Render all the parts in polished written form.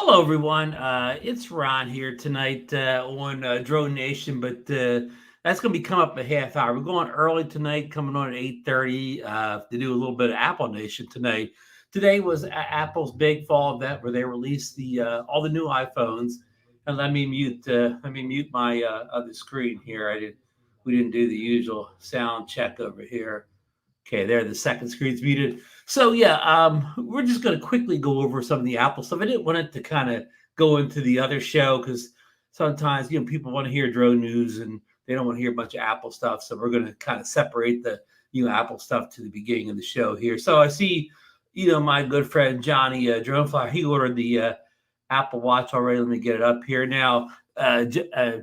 Hello, everyone. It's Ron here tonight on DroneNation, but that's going to be coming up in a half hour. We're going early tonight, coming on at 8:30 to do a little bit of Apple Nation tonight. Today was Apple's big fall event where they released the all the new iPhones. And let me mute my other screen here. We didn't do the usual sound check over here. Okay, there, the second screen's muted. So yeah, we're just going to quickly go over some of the Apple stuff. I didn't want it to kind of go into the other show because sometimes people want to hear drone news and they don't want to hear a bunch of Apple stuff. So we're going to kind of separate the Apple stuff to the beginning of the show here. So I see, my good friend Johnny Dronefly, he ordered the Apple Watch already. Let me get it up here now.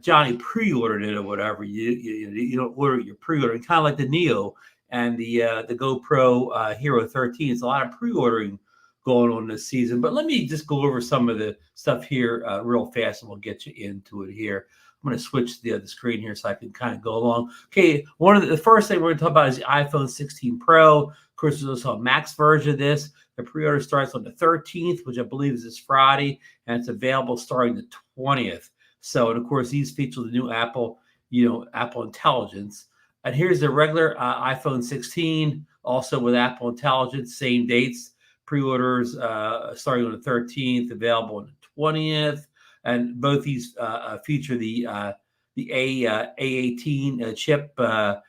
Johnny pre-ordered it or whatever. You don't order your pre-order, kind of like the Neo and the GoPro Hero 13. It's a lot of pre-ordering going on this season. But let me just go over some of the stuff here real fast, and we'll get you into it here. I'm going to switch to the other screen here so I can kind of go along. Okay, one of the first thing we're going to talk about is the iPhone 16 Pro. Of course, there's also a Max version of this. The pre-order starts on the 13th, which I believe is this Friday, and it's available starting the 20th. So, and of course, these feature the new Apple, Apple Intelligence. And here's the regular iPhone 16, also with Apple Intelligence, same dates. Pre-orders starting on the 13th, available on the 20th. And both these feature the A18 chip, the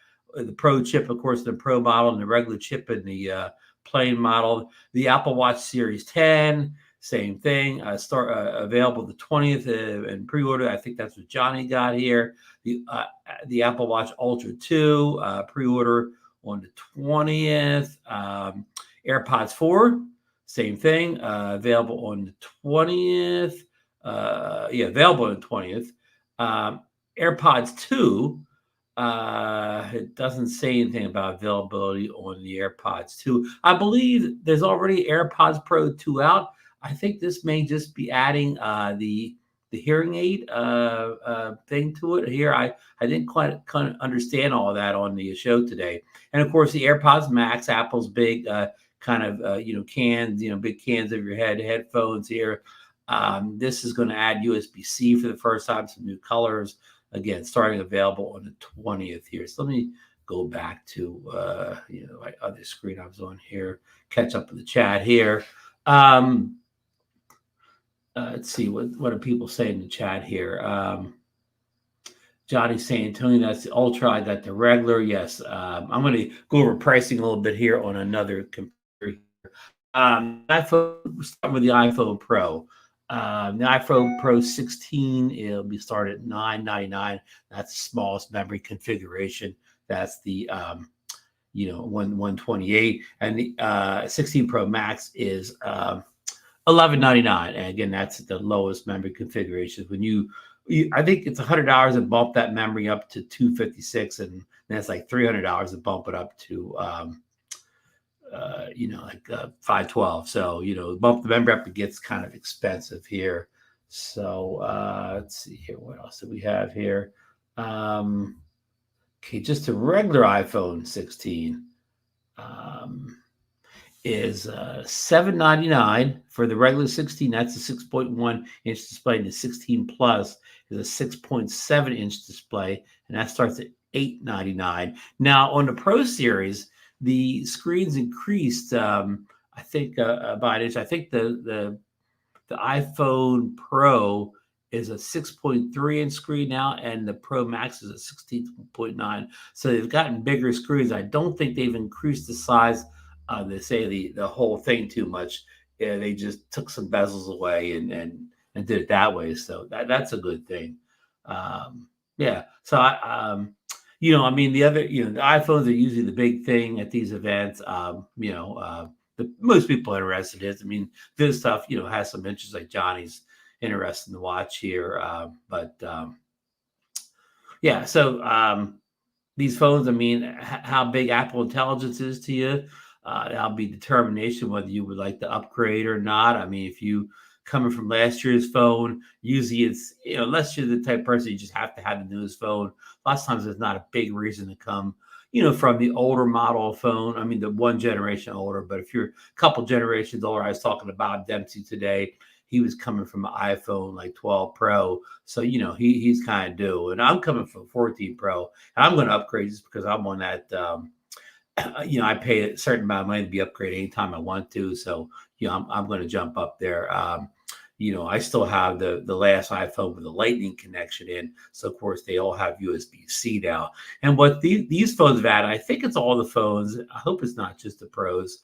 Pro chip, of course, the Pro model, and the regular chip in the plain model. The Apple Watch Series 10, same thing. Available the 20th and pre-order. I think that's what Johnny got here. The Apple Watch Ultra 2 pre-order on the 20th. AirPods 4, same thing. Available on the 20th. Available on the 20th. AirPods 2. It doesn't say anything about availability on the AirPods 2. I believe there's already AirPods Pro 2 out. I think this may just be adding the hearing aid thing to it here. I didn't quite kind of understand all of that on the show today. And of course, the AirPods Max, Apple's big kind of cans, big cans of your headphones here. This is going to add USB-C for the first time, some new colors. Again, starting available on the 20th here. So let me go back to my other screen I was on here. Catch up with the chat here. Let's see what are people saying in the chat here. Johnny's saying, Tony, that's the Ultra. I got the regular. Yes. I'm going to go over pricing a little bit here on another computer. iPhone, we're starting with the iPhone Pro. The iPhone Pro 16, it'll be started at $999. That's the smallest memory configuration. That's the 128, and the 16 Pro Max is $1199. And again, that's the lowest memory configuration. When I think it's $100 to bump that memory up to 256, and that's like $300 to bump it up to 512. So bump the memory up, it gets kind of expensive here. So let's see here, what else do we have here? Okay, just a regular iPhone 16 is $799 for the regular 16. That's a 6.1 inch display, and the 16 Plus is a 6.7 inch display, and that starts at $899. Now on the Pro series, the screens increased, I think, by an inch. I think the iPhone Pro is a 6.3 inch screen now, and the Pro Max is a 16.9. So they've gotten bigger screens. I don't think they've increased the size of the whole thing too much. Yeah, they just took some bezels away and did it that way. So that's a good thing. So the other, the iPhones are usually the big thing at these events. Most people are interested in it. I mean, this stuff, has some interest, like Johnny's interested in the watch here. These phones, how big Apple Intelligence is to you, that'll be determination whether you would like to upgrade or not. If you coming from last year's phone, usually it's, unless you're the type of person you just have to have the newest phone. Lots of times there's not a big reason to come, from the older model phone. The one generation older, but if you're a couple generations older, I was talking to Bob Dempsey today. he was coming from an iPhone like 12 Pro. So, he's kind of due. And I'm coming from 14 Pro. And I'm going to upgrade just because I'm on that, I pay a certain amount of money to be upgraded anytime I want to. So, I'm going to jump up there. I still have the last iPhone with a lightning connection in. So, of course, they all have USB-C now. And what these phones have added, I think it's all the phones. I hope it's not just the Pros.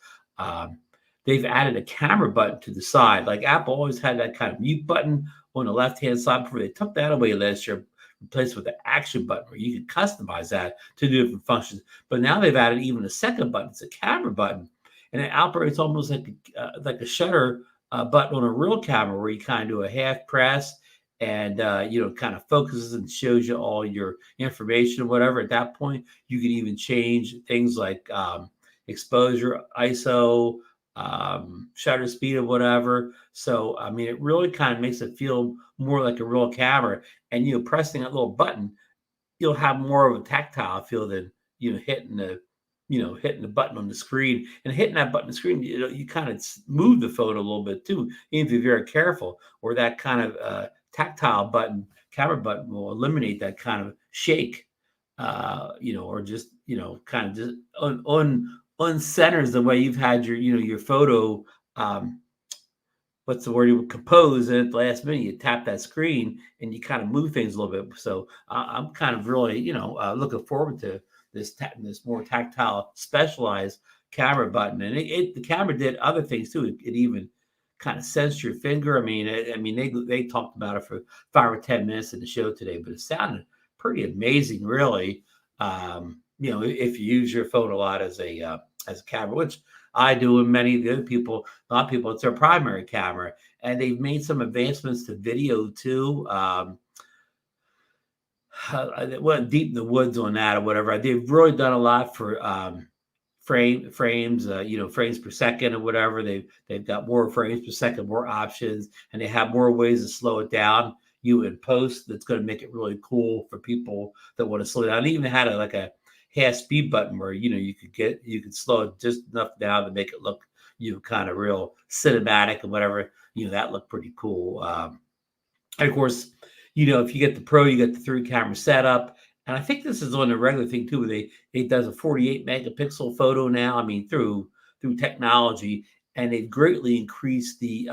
They've added a camera button to the side. Like Apple always had that kind of mute button on the left-hand side before they took that away last year, replaced with the action button where you can customize that to do different functions. But now they've added even a second button. It's a camera button, and it operates almost like a shutter button on a real camera where you kind of do a half press and kind of focuses and shows you all your information or whatever. At that point, you can even change things like exposure, ISO, shutter speed or whatever. So, I mean, it really kind of makes it feel more like a real camera. And, pressing that little button, you'll have more of a tactile feel than, hitting the button on the screen. And hitting that button on the screen, you kind of move the phone a little bit too, even if you're very careful. Or that kind of tactile button, camera button will eliminate that kind of shake, or just, kind of just uncenters the way you've had your photo. What's the word? You would compose, and at the last minute you tap that screen and you kind of move things a little bit. So I'm kind of really, looking forward to this more tactile, specialized camera button. And the camera did other things too. It even kind of sensed your finger. I mean, they talked about it for 5 or 10 minutes in the show today, but it sounded pretty amazing, really. If you use your phone a lot as a camera, which I do, and many of the other people, a lot of people, it's their primary camera. And they've made some advancements to video too. They went deep in the woods on that or whatever. They've really done a lot for frames, frames per second or whatever. They've got more frames per second, more options, and they have more ways to slow it down. In post, that's going to make it really cool for people that want to slow down. They even had a half speed button where you could slow it just enough down to make it look kind of real cinematic and whatever. That looked pretty cool. And of course, if you get the Pro, you get the 3 camera setup. And I think this is on the regular thing too, where it does a 48 megapixel photo now. I mean, through technology, and they've greatly increased the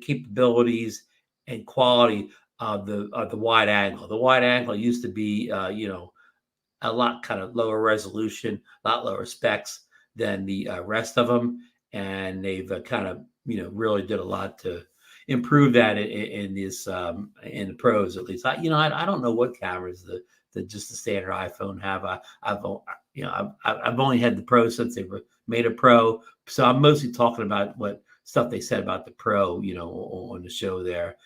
capabilities and quality of the wide angle. The wide angle used to be a lot kind of lower resolution, a lot lower specs than the rest of them, and they've kind of really did a lot to improve that in this in the Pros, at least. I don't know what cameras the just the standard iPhone have. I've only had the Pro since they were made a Pro, so I'm mostly talking about what stuff they said about the Pro, on the show there.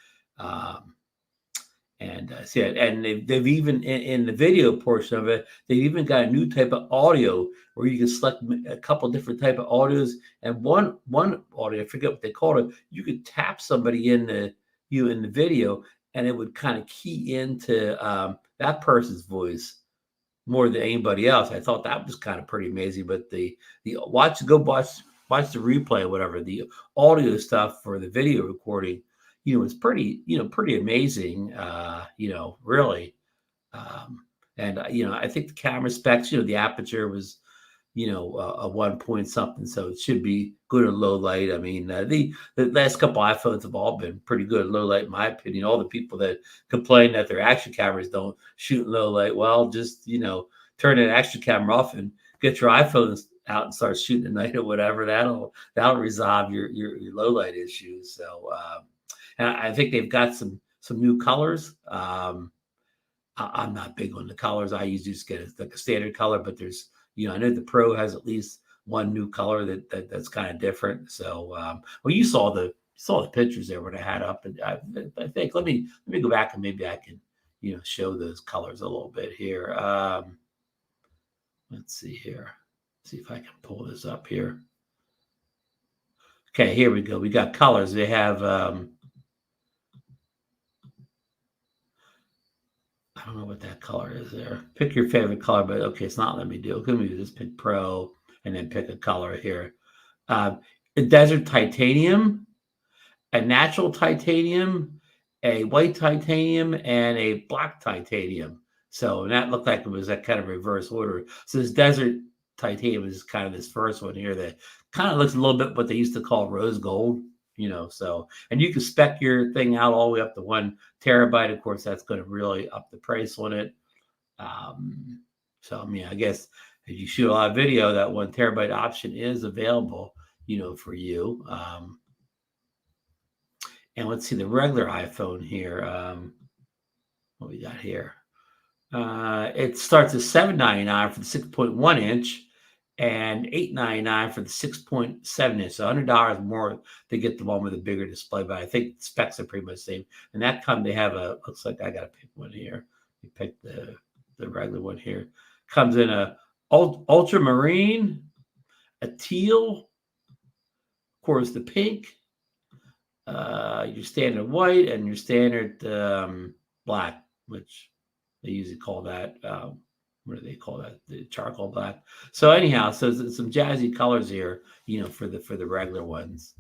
And they've even in the video portion of it, they've even got a new type of audio where you can select a couple different type of audios. And one audio, I forget what they called it. You could tap somebody in the video, and it would kind of key into that person's voice more than anybody else. I thought that was kind of pretty amazing. But watch the replay or whatever. The audio stuff for the video recording, it's pretty amazing, really. And I think the camera specs, the aperture was, a 1 point something, so it should be good at low light. I mean, the last couple iPhones have all been pretty good at low light, in my opinion. All the people that complain that their action cameras don't shoot in low light, well, just turn an action camera off and get your iPhones out and start shooting at night or whatever. That'll resolve your low light issues. So. And I think they've got some new colors. I'm not big on the colors. I usually just get a standard color, but there's, I know the Pro has at least one new color that's kind of different. So, well, you saw the pictures there what I had up, and I think let me go back and maybe I can, show those colors a little bit here. Let's see here. See if I can pull this up here. Okay, here we go. We got colors. They have. I don't know what that color is there. Pick your favorite color, but okay, it's not letting me do it. Let me just pick Pro and then pick a color here. Desert Titanium, a natural titanium, a white titanium, and a black titanium. So that looked like it was that kind of reverse order. So this desert titanium is kind of this first one here that kind of looks a little bit what they used to call rose gold, so, and you can spec your thing out all the way up to 1 terabyte. Of course, that's going to really up the price on it. So, I mean, I guess if you shoot a lot of video, that 1 terabyte option is available, for you. And let's see the regular iPhone here. What we got here? It starts at $799 for the 6.1 inch and $899 for the 6.7 inch. So $100 more to get the one with a bigger display, but I think the specs are pretty much the same. And that they have looks like I got to pick one here. You pick the regular one here. Comes in a ultramarine, a teal, of course the pink, your standard white, and your standard black, which they usually call that, what do they call that? The charcoal black. So anyhow, so there's some jazzy colors here, for the regular ones.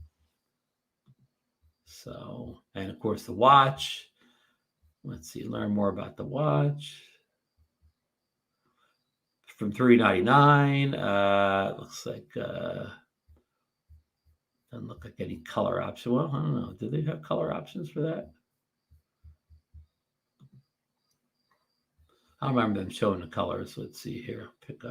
So, and of course the watch. Let's see, learn more about the watch. From $399, looks like doesn't look like any color option. Well, I don't know. Do they have color options for that? I don't remember them showing the colors. Let's see here. Pick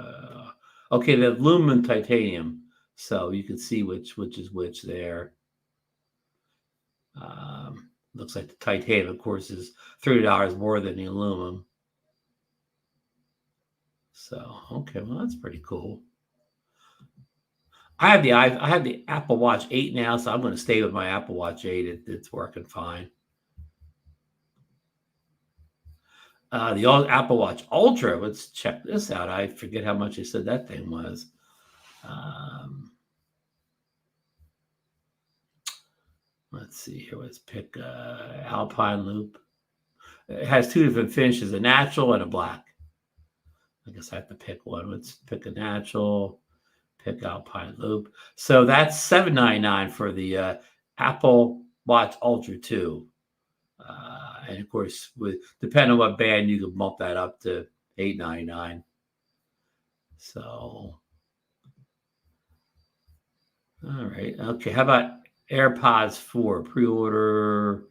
okay, the aluminum titanium, so you can see which is which there. Looks like the titanium, of course, is $30 more than the aluminum. So okay, well that's pretty cool. I have the Apple Watch 8 now, so I'm going to stay with my Apple Watch 8. It's working fine. The old Apple Watch Ultra. Let's check this out. I forget how much they said that thing was. Let's see here. Let's pick Alpine Loop. It has two different finishes: a natural and a black. I guess I have to pick one. Let's pick a natural. Pick Alpine Loop. So that's $799 for the Apple Watch Ultra 2. And of course, depending on what band, you can bump that up to $899. So, all right. Okay. How about AirPods 4 pre-order?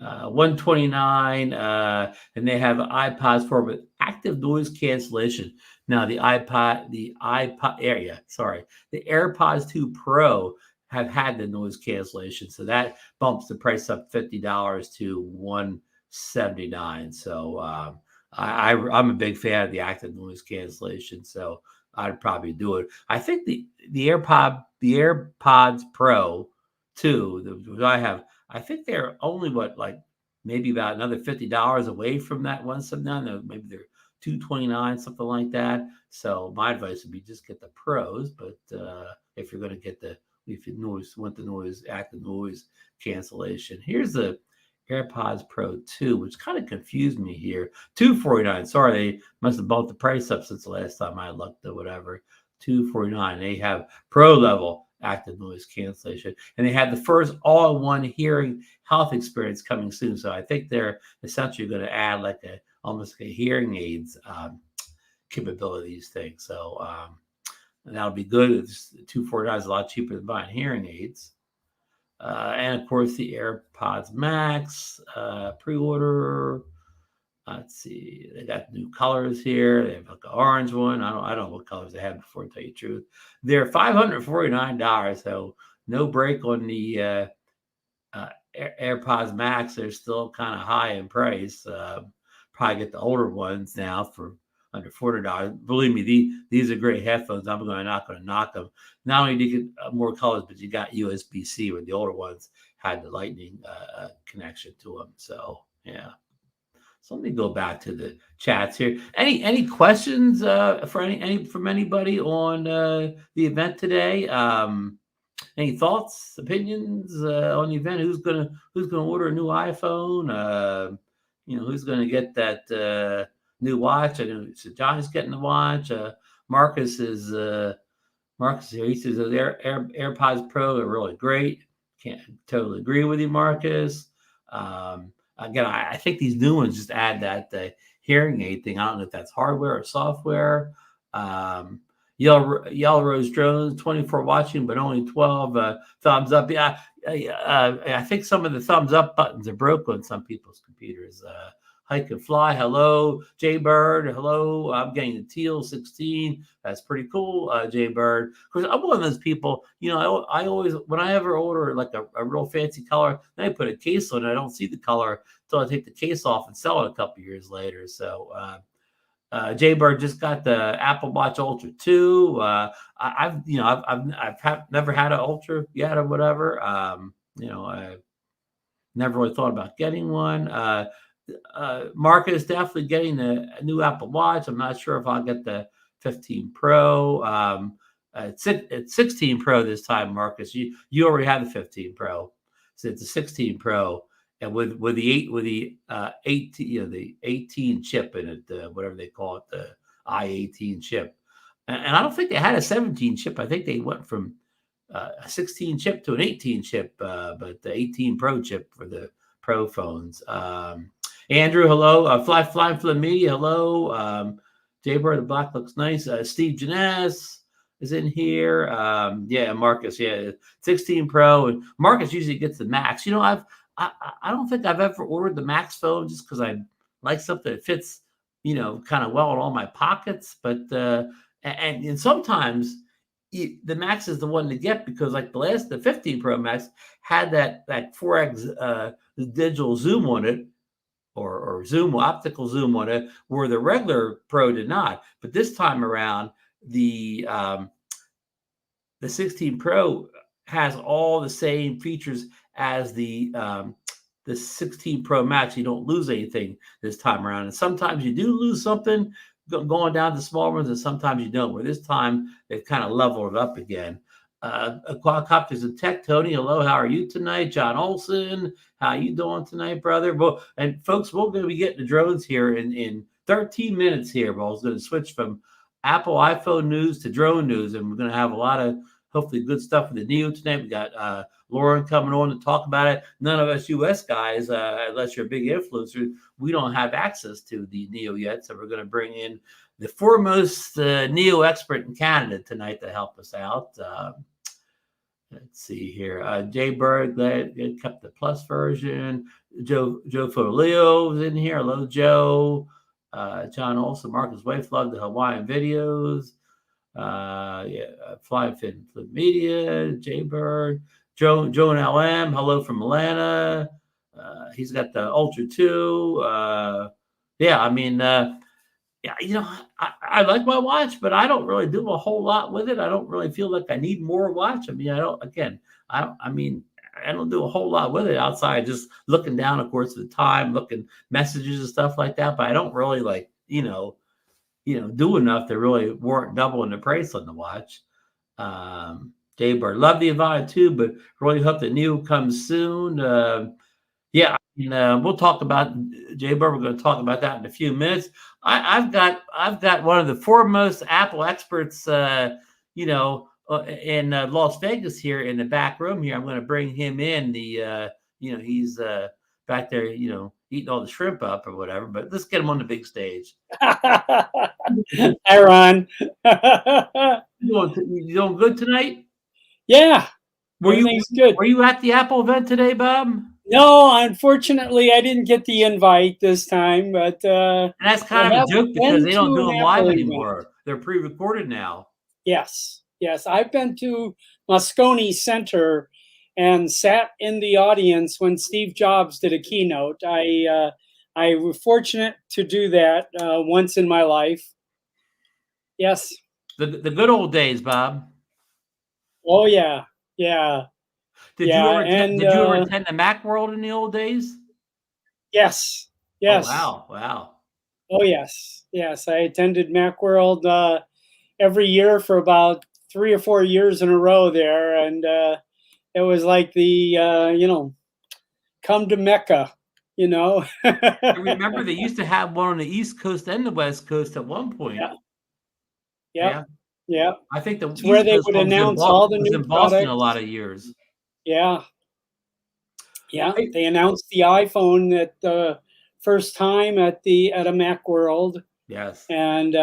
$129, and they have iPods 4 with active noise cancellation. Now the AirPods 2 Pro have had the noise cancellation, so that bumps the price up $50 to $179. So I'm a big fan of the active noise cancellation, so I'd probably do it. I think the AirPods Pro 2 that I have, I think they're only maybe about another $50 away from that 179. Maybe they're $229, something like that. So my advice would be just get the pros. But if you're going to get if you want the active noise cancellation, here's the AirPods Pro 2, which kind of confused me here. $249. Sorry, they must have bumped the price up since the last time I looked or whatever. $249. They have pro level active noise cancellation, and they had the first all-in-one hearing health experience coming soon. So I think they're essentially going to add almost like a hearing aids capabilities thing. So that'll be good. It's $249 is a lot cheaper than buying hearing aids. And of course the AirPods Max pre-order. Let's see, they got new colors here. They have like an orange one. I don't know what colors they had before, to tell you the truth. They're $549, so no break on the AirPods Max. They're still kind of high in price. Probably get the older ones now for under $400. Believe me, these are great headphones. I'm not going to knock them. Not only do you get more colors, but you got USB-C, where the older ones had the Lightning connection to them. So yeah. So let me go back to the chats here. Any questions from anybody on the event today? Any thoughts, opinions on the event? Who's gonna order a new iPhone? Who's gonna get that new watch? I know John's getting the watch. Marcus is here. He says the AirPods Pro are really great. Can't totally agree with you, Marcus. Again, I think these new ones just add that hearing aid thing. I don't know if that's hardware or software. Yellow Rose Drones, 24 watching, but only 12 thumbs up. Yeah, I think some of the thumbs up buttons are broken on some people's computers. Hike and Fly, hello. Jaybird, hello. I'm getting the teal 16. That's pretty cool, Jaybird. Because I'm one of those people, I always, when I ever order like a real fancy color, then I put a case on it. I don't see the color until I take the case off and sell it a couple years later. So, Jaybird just got the Apple Watch Ultra 2. I've never had an Ultra yet or whatever. I never really thought about getting one. Market is definitely getting a new Apple Watch. I'm not sure if I'll get the 15 Pro. It's 16 Pro this time, Marcus. You already have the 15 Pro, so it's a 16 Pro, and with the 18 the 18 chip in it, whatever they call it, the i18 chip. And I don't think they had a 17 chip. I think they went from a 16 chip to an 18 chip, but the 18 Pro chip for the Pro phones. Andrew, hello. Flying for the media, hello. Jaybird, the black looks nice. Steve Janess is in here. Marcus, 16 Pro. And Marcus usually gets the Max. I don't think I've ever ordered the Max phone just because I like something that fits, kind of well in all my pockets. But and sometimes the Max is the one to get because like the 15 Pro Max had that 4x digital zoom on it, or zoom, optical zoom on it, where the regular Pro did not. But this time around, the 16 Pro has all the same features as the 16 Pro Max. You don't lose anything this time around. And sometimes you do lose something going down to small ones, and sometimes you don't. Where this time they've kind of leveled it up again. Quadcopters and Tech, Tony, hello, how are you tonight? John Olson, how you doing tonight, brother? Well, and folks, we're going to be getting the drones here in 13 minutes here. But I was going to switch from Apple iPhone news to drone news, and we're going to have a lot of hopefully good stuff with the Neo tonight. We got Lauren coming on to talk about it. None of us US guys, unless you're a big influencer, we don't have access to the Neo yet, so we're going to bring in the foremost Neo expert in Canada tonight to help us out. Let's see here. Jaybird kept the plus version. Joe Folio is in here. Hello, Joe. John Olson, Marcus Waif, love the Hawaiian videos. Flying Fit Media, Jaybird. Joe and LM, hello from Atlanta. He's got the Ultra 2. I like my watch, but I don't really do a whole lot with it. I don't really feel like I need more watch. I don't do a whole lot with it outside just looking down, of course, at the time, looking messages and stuff like that. But I don't really do enough to really warrant doubling the price on the watch. Jaybird, love the Avata too, but really hope the Neo comes soon. We'll talk about Jaybird. We're going to talk about that in a few minutes. I've got one of the foremost Apple experts, in Las Vegas here in the back room here. I'm going to bring him in. He's back there, eating all the shrimp up or whatever. But let's get him on the big stage. Hi, Ron. You doing good tonight? Yeah. Everything's good. Were you at the Apple event today, Bob? No, unfortunately, I didn't get the invite this time, but that's kind of a joke because they don't do them live anymore. They're pre-recorded now. Yes. I've been to Moscone Center and sat in the audience when Steve Jobs did a keynote. I was fortunate to do that once in my life. Yes. The good old days, Bob. Oh yeah. Did you ever attend the Macworld in the old days? Yes. Oh, wow. Oh, yes. I attended Macworld every year for about 3 or 4 years in a row there. And it was like the, come to Mecca, I remember they used to have one on the East Coast and the West Coast at one point. Yeah. I think where they would announce all the new in Boston a lot of years. Yeah. Yeah, they announced the iPhone at the first time at a Macworld, Yes. and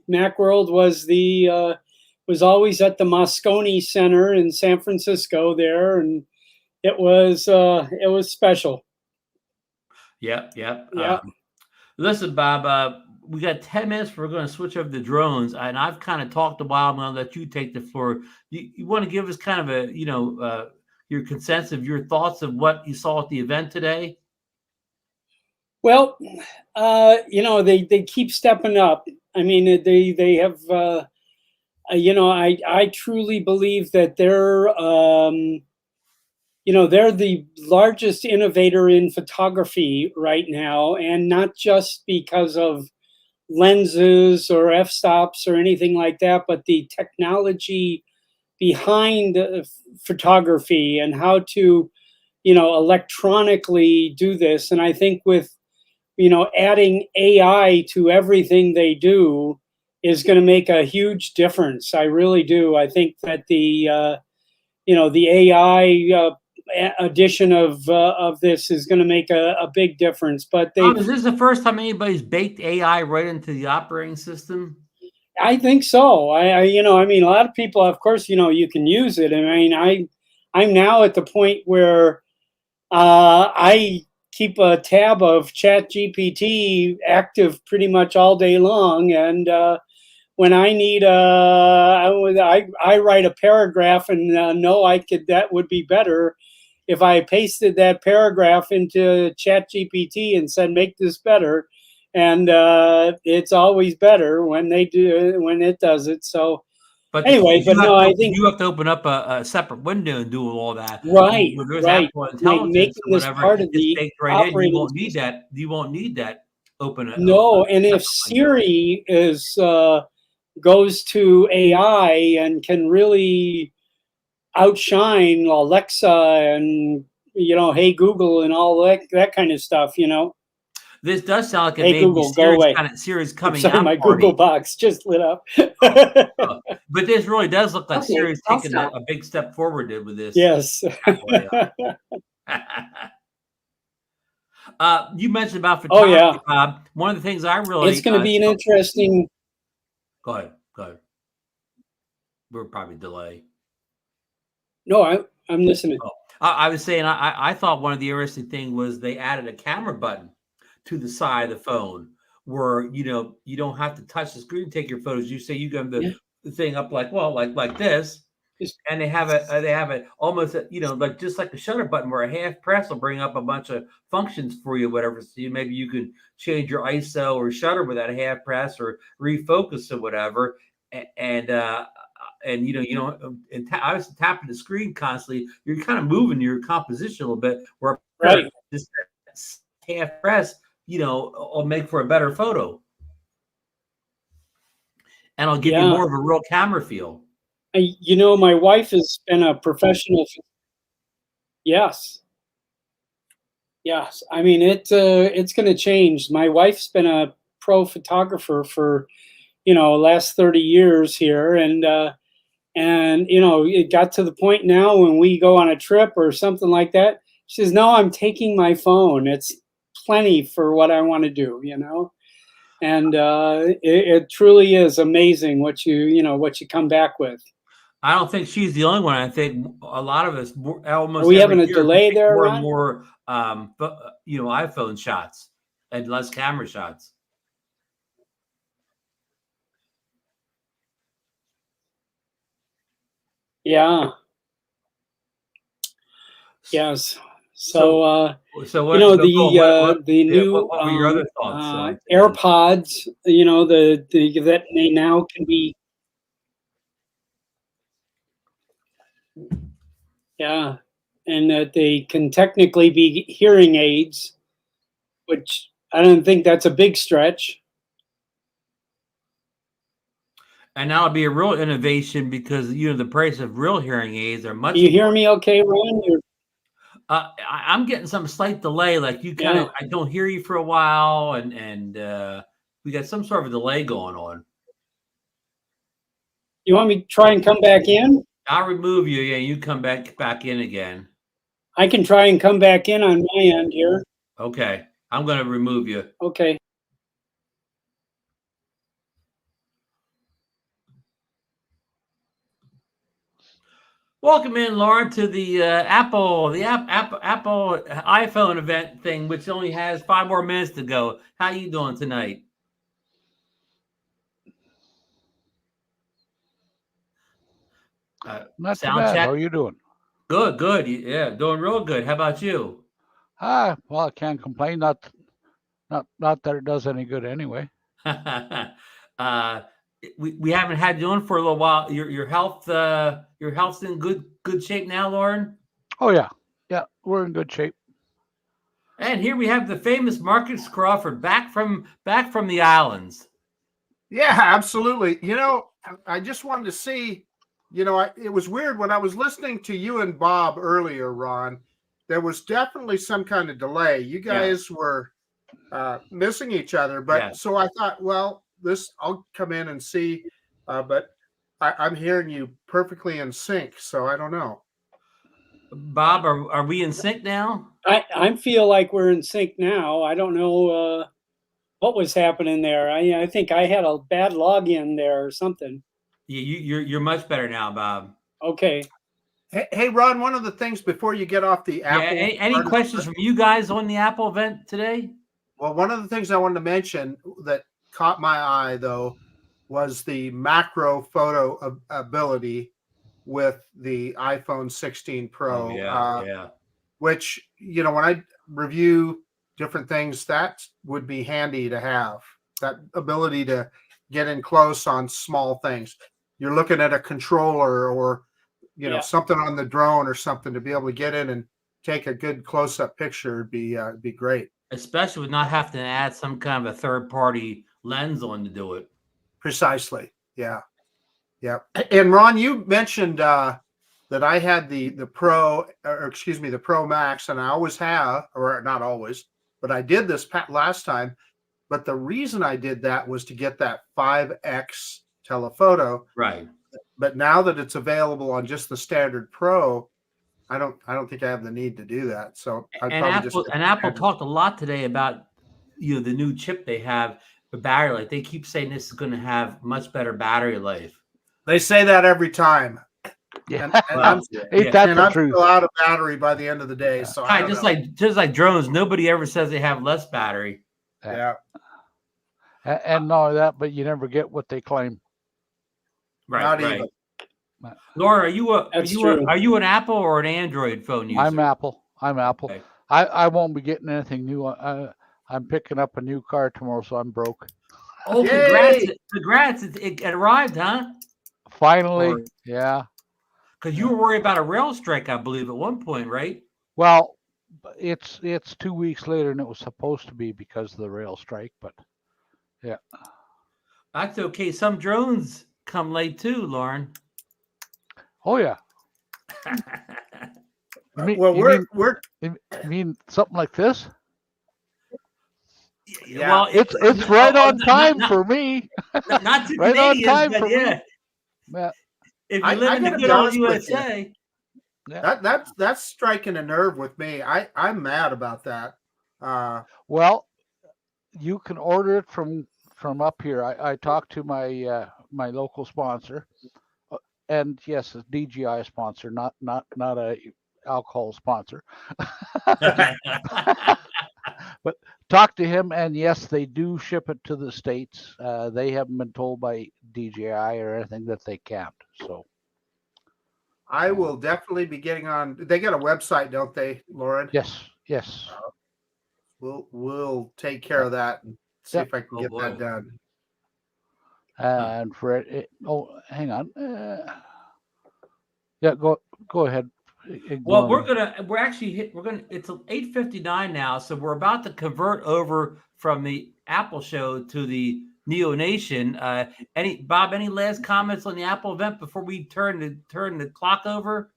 Macworld was always at the Moscone Center in San Francisco there, and it was special. Yep. Yep. Yeah. Listen, Bob, we got 10 minutes. We're going to switch over to drones. And I've kind of talked a while. I'm going to let you take the floor. You want to give us kind of a, your consensus of your thoughts of what you saw at the event today? Well, they keep stepping up. I mean, they have, I truly believe that they're the largest innovator in photography right now, and not just because of lenses or f-stops or anything like that, but the technology behind photography and how to, electronically do this. And I think with, adding AI to everything they do is going to make a huge difference. I really do. I think that the AI addition of this is going to make a big difference. But Is this the first time anybody's baked AI right into the operating system? I think so. I mean, a lot of people, of course, you can use it. I mean, I'm now at the point where I keep a tab of ChatGPT active pretty much all day long, and when I need I write a paragraph and know that would be better if I pasted that paragraph into ChatGPT and said make this better, and it's always better when it does it. So But anyway, I think you have to open up a separate window and do all that. right, When there's right, Apple Intelligence making or this whatever, part of it's the baked right in. You operating won't need system. that. You won't need that open. No, and if window. Siri goes to AI and can really outshine Alexa and Hey Google and all that kind of stuff. This does sound like it Hey may be Google, go away. Siri's I'm coming sorry, out my party. Google box just lit up. But this really does look like Okay, Siri's I'll taking stop. a big step forward with this. Yes. You mentioned about Oh photography, yeah. Bob. One of the things I really It's going to be an interesting. Go ahead. We're probably delay. No, I'm listening. Oh, I was saying I thought one of the interesting things was they added a camera button to the side of the phone where you don't have to touch the screen to take your photos. You say you got the thing up like this, and they have it almost like just like the shutter button where a half press will bring up a bunch of functions for you, whatever. So maybe you can change your ISO or shutter with that half press or refocus or whatever, and I was tapping the screen constantly. You're kind of moving your composition a little bit. Where right, just half press, will make for a better photo, and I'll give you more of a real camera feel. My wife has been a professional. Yes. I mean, it's going to change. My wife's been a pro photographer for last 30 years here, and it got to the point now when we go on a trip or something like that, she says, no, I'm taking my phone. It's plenty for what I want to do, and it truly is amazing what you come back with. I don't think she's the only one. I think a lot of us almost. Are we having a delay there, more Ron? and more, iPhone shots and less camera shots. Yeah. Yes. So what, the new what were your other thoughts? AirPods, that they now can be. Yeah, and that they can technically be hearing aids, which I don't think that's a big stretch. And that'll be a real innovation because the price of real hearing aids are much. Do you hear me okay, Ron? I'm getting some slight delay. Like you kind of, I don't hear you for a while, and we got some sort of a delay going on. You want me to try and come back in? I'll remove you. Yeah, you come back in again. I can try and come back in on my end here. Okay. I'm going to remove you. Okay. Welcome in, Lauren, to the Apple iPhone event thing, which only has 5 more minutes to go. How you doing tonight? Not too Sound bad. check. How are you doing? Good, good. Yeah, doing real good. How about you? Well, I can't complain. Not that it does any good anyway. We haven't had you on for a little while. Your health's in good shape now, Lauren. Oh yeah, we're in good shape. And here we have the famous Marcus Crawford back from the islands. Yeah, absolutely. I just wanted to see, it was weird when I was listening to you and Bob earlier, Ron. There was definitely some kind of delay. You guys were missing each other, but so I thought, well, I'll come in and see, but I'm hearing you perfectly in sync, so I don't know. Bob, are we in sync now? I feel like we're in sync now. I don't know what was happening there. I think I had a bad login there or something. Yeah, you're much better now, Bob. Okay. Hey, Ron, one of the things before you get off the Apple. Yeah, any questions from you guys on the Apple event today? Well, one of the things I wanted to mention that caught my eye, though, was the macro photo ability with the iPhone 16 Pro. Which, when I review different things, that would be handy to have. That ability to get in close on small things. You're looking at a controller or, something on the drone or something, to be able to get in and take a good close-up picture would be great. Especially with not having to add some kind of a third-party lens on to do it. Precisely. Yeah. Yeah. And Ron, you mentioned that I had the Pro, or excuse me, the Pro Max, and I always have, or not always, but I did this last time. But the reason I did that was to get that 5X telephoto. Right. But now that it's available on just the standard Pro, I don't think I have the need to do that. So Apple talked a lot today about the new chip they have for battery life. They keep saying this is going to have much better battery life. They say that every time. Yeah, and I'm still out of battery by the end of the day. So just like drones, nobody ever says they have less battery. Yeah. And not only that, but you never get what they claim. Right. Even. Laura, are you an Apple or an Android phone user? I'm Apple. Okay. I won't be getting anything new. I'm picking up a new car tomorrow, so I'm broke. Oh, congrats! It arrived, huh? Finally, yeah. Because you were worried about a rail strike, I believe, at one point, right? Well, it's 2 weeks later, and it was supposed to be because of the rail strike, but yeah. That's okay. Some drones come late too, Lauren. Oh yeah. You mean something like this? Yeah. Well, it's right on time for me. Not too right Canadians, on time but for yeah. Me. If you live in the good old USA, that's striking a nerve with me. I'm mad about that. Well, you can order it from up here. I talked to my my local sponsor, and yes, a DJI sponsor, not a alcohol sponsor. But talk to him, and yes, they do ship it to the States. They haven't been told by DJI or anything that they can't. So I will definitely be getting on. They got a website, don't they, Lauren? Yes. We'll take care of that and see if I can get that done. And for it, hang on. Yeah, go ahead. Well, it's 8:59 now, so we're about to convert over from the Apple show to the NeoNation. Bob, any last comments on the Apple event before we turn the clock over?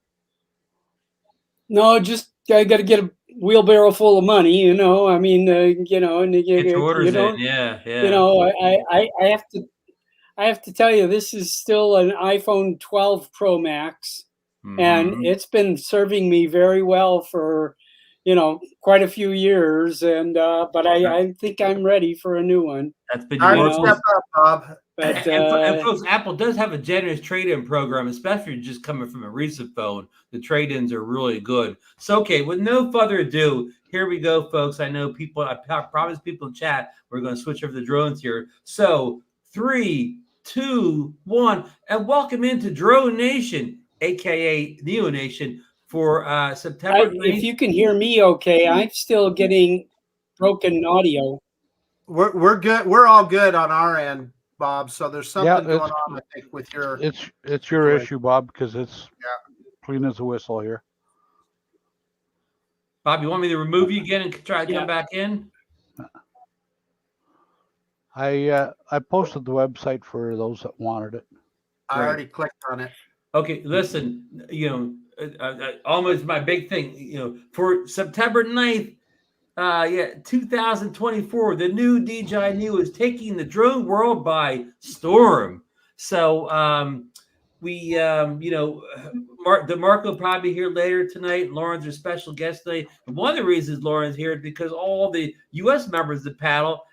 No, just I got to get a wheelbarrow full of money. I mean, get your orders in. Yeah. I have to tell you, this is still an iPhone 12 Pro Max. and it's been serving me very well for, quite a few years. And but I think I'm ready for a new one. That's been Time your to step up, Bob. But and folks, Apple does have a generous trade-in program, especially just coming from a recent phone. The trade-ins are really good. So, okay, with no further ado, here we go, folks. I know people, I promised people in chat, we're going to switch over the drones here. So, 3, 2, 1, and welcome into DroneNation, aka NeoNation, for September 9th. if you can hear me okay, I'm still getting broken audio. We're good. We're all good on our end, Bob. So there's something going on, I think, with your. It's your issue, Bob, because it's clean as a whistle here. Bob, you want me to remove you again and try to come back in? I posted the website for those that wanted it. I already clicked on it. Okay, listen, almost my big thing, for September 9th, 2024, the new DJI Neo is taking the drone world by storm. So DeMarco probably here later tonight. Lauren's our special guest today. And one of the reasons Lauren's here is because all the U.S. members of the panel,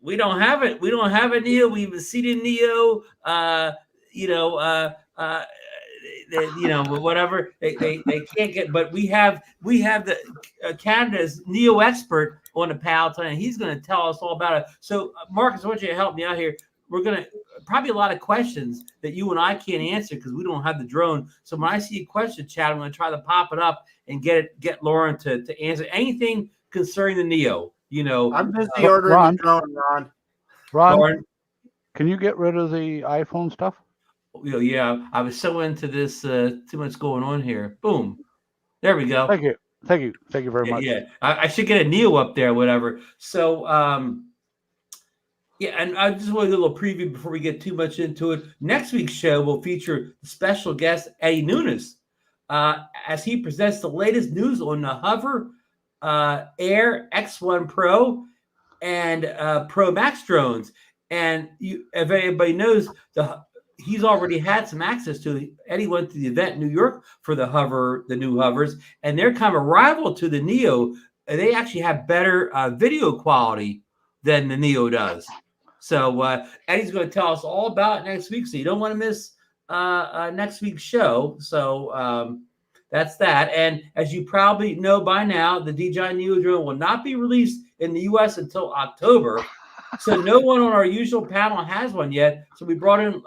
we don't have it. We don't have a Neo. We haven't seen a Neo. Whatever they can't get, but we have the Canada's Neo expert on the panel tonight, and he's going to tell us all about it. So, Marcus, I want you to help me out here. We're going to probably a lot of questions that you and I can't answer because we don't have the drone. So when I see a question chat, I'm going to try to pop it up and get Lauren to answer anything concerning the Neo. I'm busy ordering the drone, Ron. Lauren, can you get rid of the iPhone stuff? Yeah, I was so into this, too much going on here. Boom. There we go. Thank you very much. Yeah, I should get a Neo up there, whatever. So, and I just want to do a little preview before we get too much into it. Next week's show will feature special guest Eddie Nunez as he presents the latest news on the Hover Air X1 Pro and Pro Max drones. And if anybody knows, he's already had some access to it. Eddie went to the event in New York for the new hovers, and they're kind of a rival to the Neo. They actually have better video quality than the Neo does. So Eddie's going to tell us all about it next week, so you don't want to miss next week's show. So that's that. And as you probably know by now, the DJI Neo drone will not be released in the U.S. until October. So no one on our usual panel has one yet. So we brought in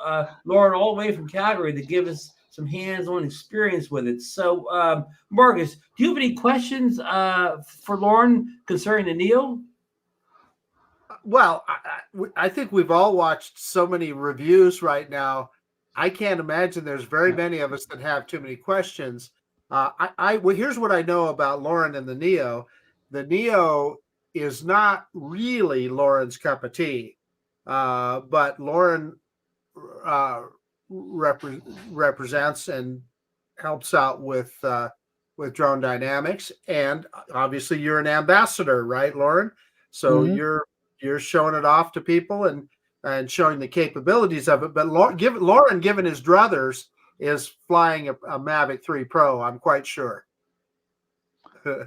Lauren all the way from Calgary to give us some hands-on experience with it. So Marcus, do you have any questions for Lauren concerning the Neo? Well, I think we've all watched so many reviews right now. I can't imagine there's very many of us that have too many questions. Here's what I know about Lauren and the Neo. The Neo is not really Lauren's cup of tea, but Lauren represents and helps out with Drone Dynamics, and obviously you're an ambassador, right, Lauren? So you're showing it off to people and showing the capabilities of it. But Lauren, given his druthers, is flying a Mavic 3 Pro. I'm quite sure.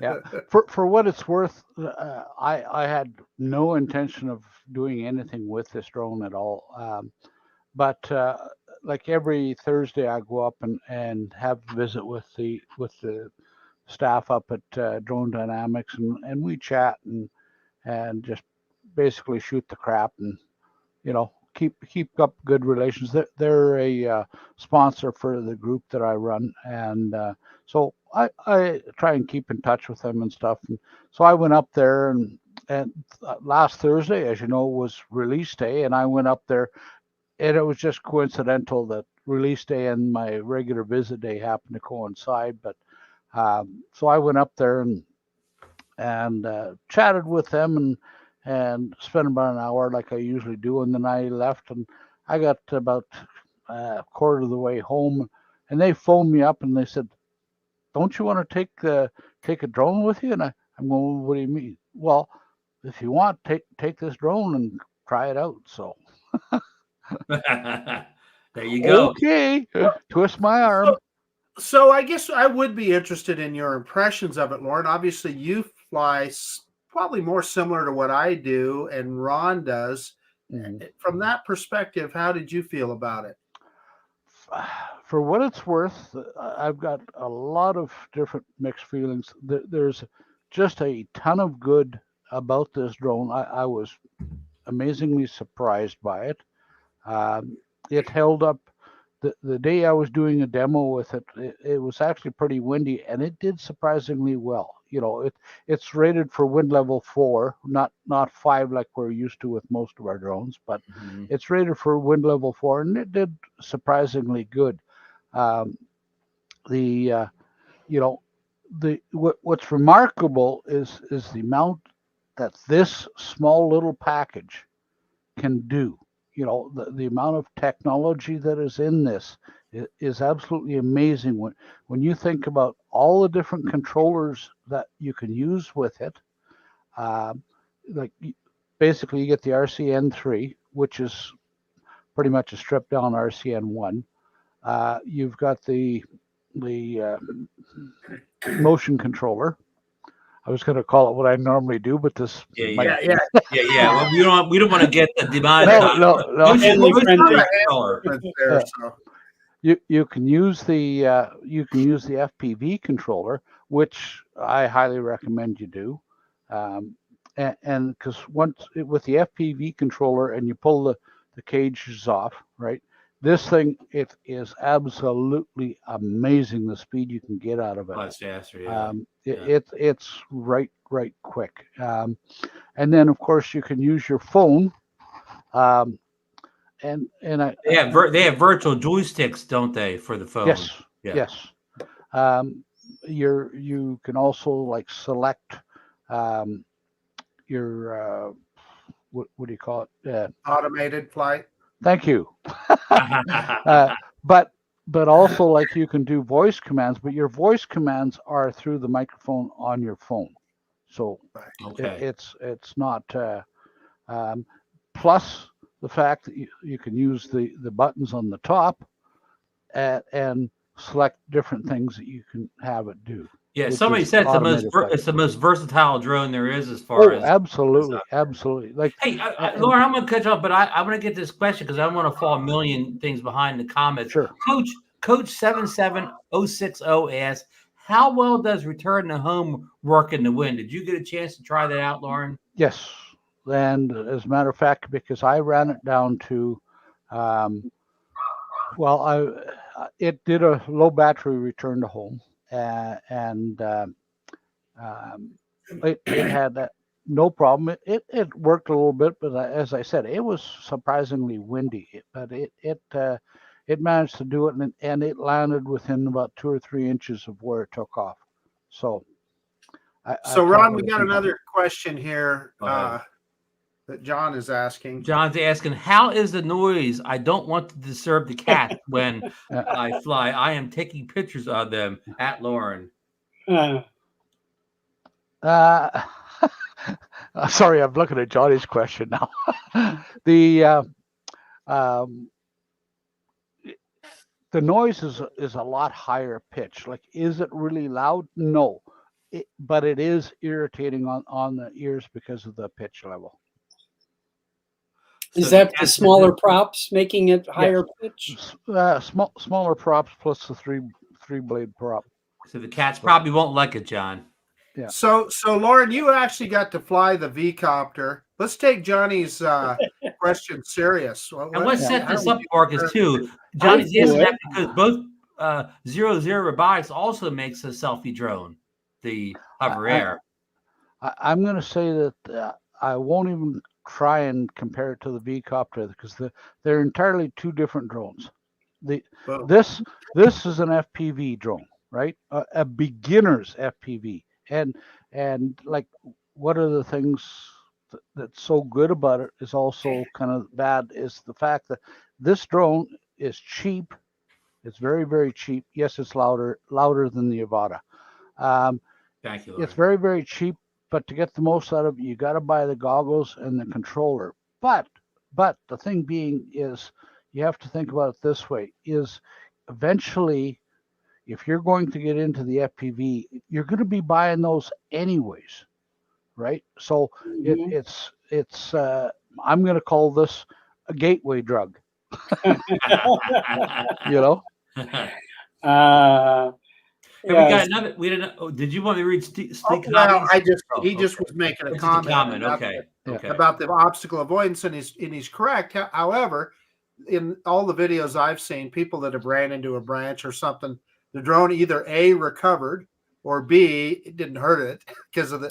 Yeah, for what it's worth, I had no intention of doing anything with this drone at all. But like every Thursday, I go up and have a visit with the staff up at Drone Dynamics, and we chat and just basically shoot the crap and keep up good relations. They're a sponsor for the group that I run, and so I try and keep in touch with them and stuff. And so I went up there, and last Thursday, as you know, was release day, and I went up there, and it was just coincidental that release day and my regular visit day happened to coincide. But so I went up there and chatted with them and spent about an hour like I usually do, and then I left, and I got about a quarter of the way home, and they phoned me up and they said, "Don't you want to take a drone with you?" And I'm going, "What do you mean?" "Well, if you want, take this drone and try it out." So there you go. Okay, twist my arm. So I guess I would be interested in your impressions of it, Lauren. Obviously, you fly probably more similar to what I do and Ron does. From that perspective, how did you feel about it? For what it's worth, I've got a lot of different mixed feelings. There's just a ton of good about this drone. I was amazingly surprised by it. It held up. The day I was doing a demo with it, it was actually pretty windy, and it did surprisingly well. You know, it's rated for wind level 4, not 5 like we're used to with most of our drones, but it's rated for wind level 4, and it did surprisingly good. What's remarkable is the amount that this small little package can do. You know, the amount of technology that is in this is absolutely amazing. When you think about all the different controllers that you can use with it, like basically you get the RCN3, which is pretty much a stripped down RCN1. You've got the motion controller. I was going to call it what I normally do, but this yeah. Well, we don't want to get the demonetized. No. You can use the FPV controller, which I highly recommend you do, and because with the FPV controller and you pull the cages off, right? This thing, it is absolutely amazing the speed you can get out of it. Oh, it's faster, yeah. It's right quick. And then of course you can use your phone. They have virtual joysticks, don't they, for the phone? Yes. Yeah. Yes. You can also like select your what do you call it? Automated flight. Thank you. But also like you can do voice commands, but your voice commands are through the microphone on your phone. So it's not plus the fact that you can use the buttons on the top and select different things that you can have it do. Yeah, somebody said it's the most versatile drone there is as far as. Absolutely. Like, hey, Lauren, I'm going to cut you off, but I want to get this question because I want to fall a million things behind the comments. Sure. Coach 77060 asks, how well does return to home work in the wind? Did you get a chance to try that out, Lauren? Yes, and as a matter of fact, because I ran it down to, it did a low battery return to home. And it had that no problem. It worked a little bit, but as I said, it was surprisingly windy. But it managed to do it, and it landed within about 2 or 3 inches of where it took off. So, Ron, we got another question here that John is asking. John's asking, how is the noise? I don't want to disturb the cat when I fly. I am taking pictures of them at Lauren. Sorry, I'm looking at Johnny's question now. The noise is a lot higher pitch. Like, is it really loud? No, but it is irritating on the ears because of the pitch level. Is that the smaller props making it higher pitch? Smaller props plus the three blade prop. So the cats probably won't like it, John. Yeah. So Lauren, you actually got to fly the V-copter. Let's take Johnny's question serious. And let's set this up, Marcus, too. Johnny's asking that because both 00 Robotics also makes a selfie drone, the Hover Air. I'm going to say that I won't even try and compare it to the V-copter because they're entirely two different drones. This is an FPV drone, right? A beginner's FPV, and like one of the things that's so good about it is also kind of bad is the fact that this drone is cheap. It's very, very cheap. Yes, it's louder than the Avata. Thank you, it's very, very cheap. But to get the most out of it, you got to buy the goggles and the controller. But the thing being is, you have to think about it this way: is eventually, if you're going to get into the FPV, you're going to be buying those anyways, right? So it's I'm going to call this a gateway drug. You know. We got another. We didn't. Oh, did you want me to read Steve's comments? He just was making a comment. About the obstacle avoidance, and he's correct. However, in all the videos I've seen, people that have ran into a branch or something, the drone either A, recovered, or B, it didn't hurt it because of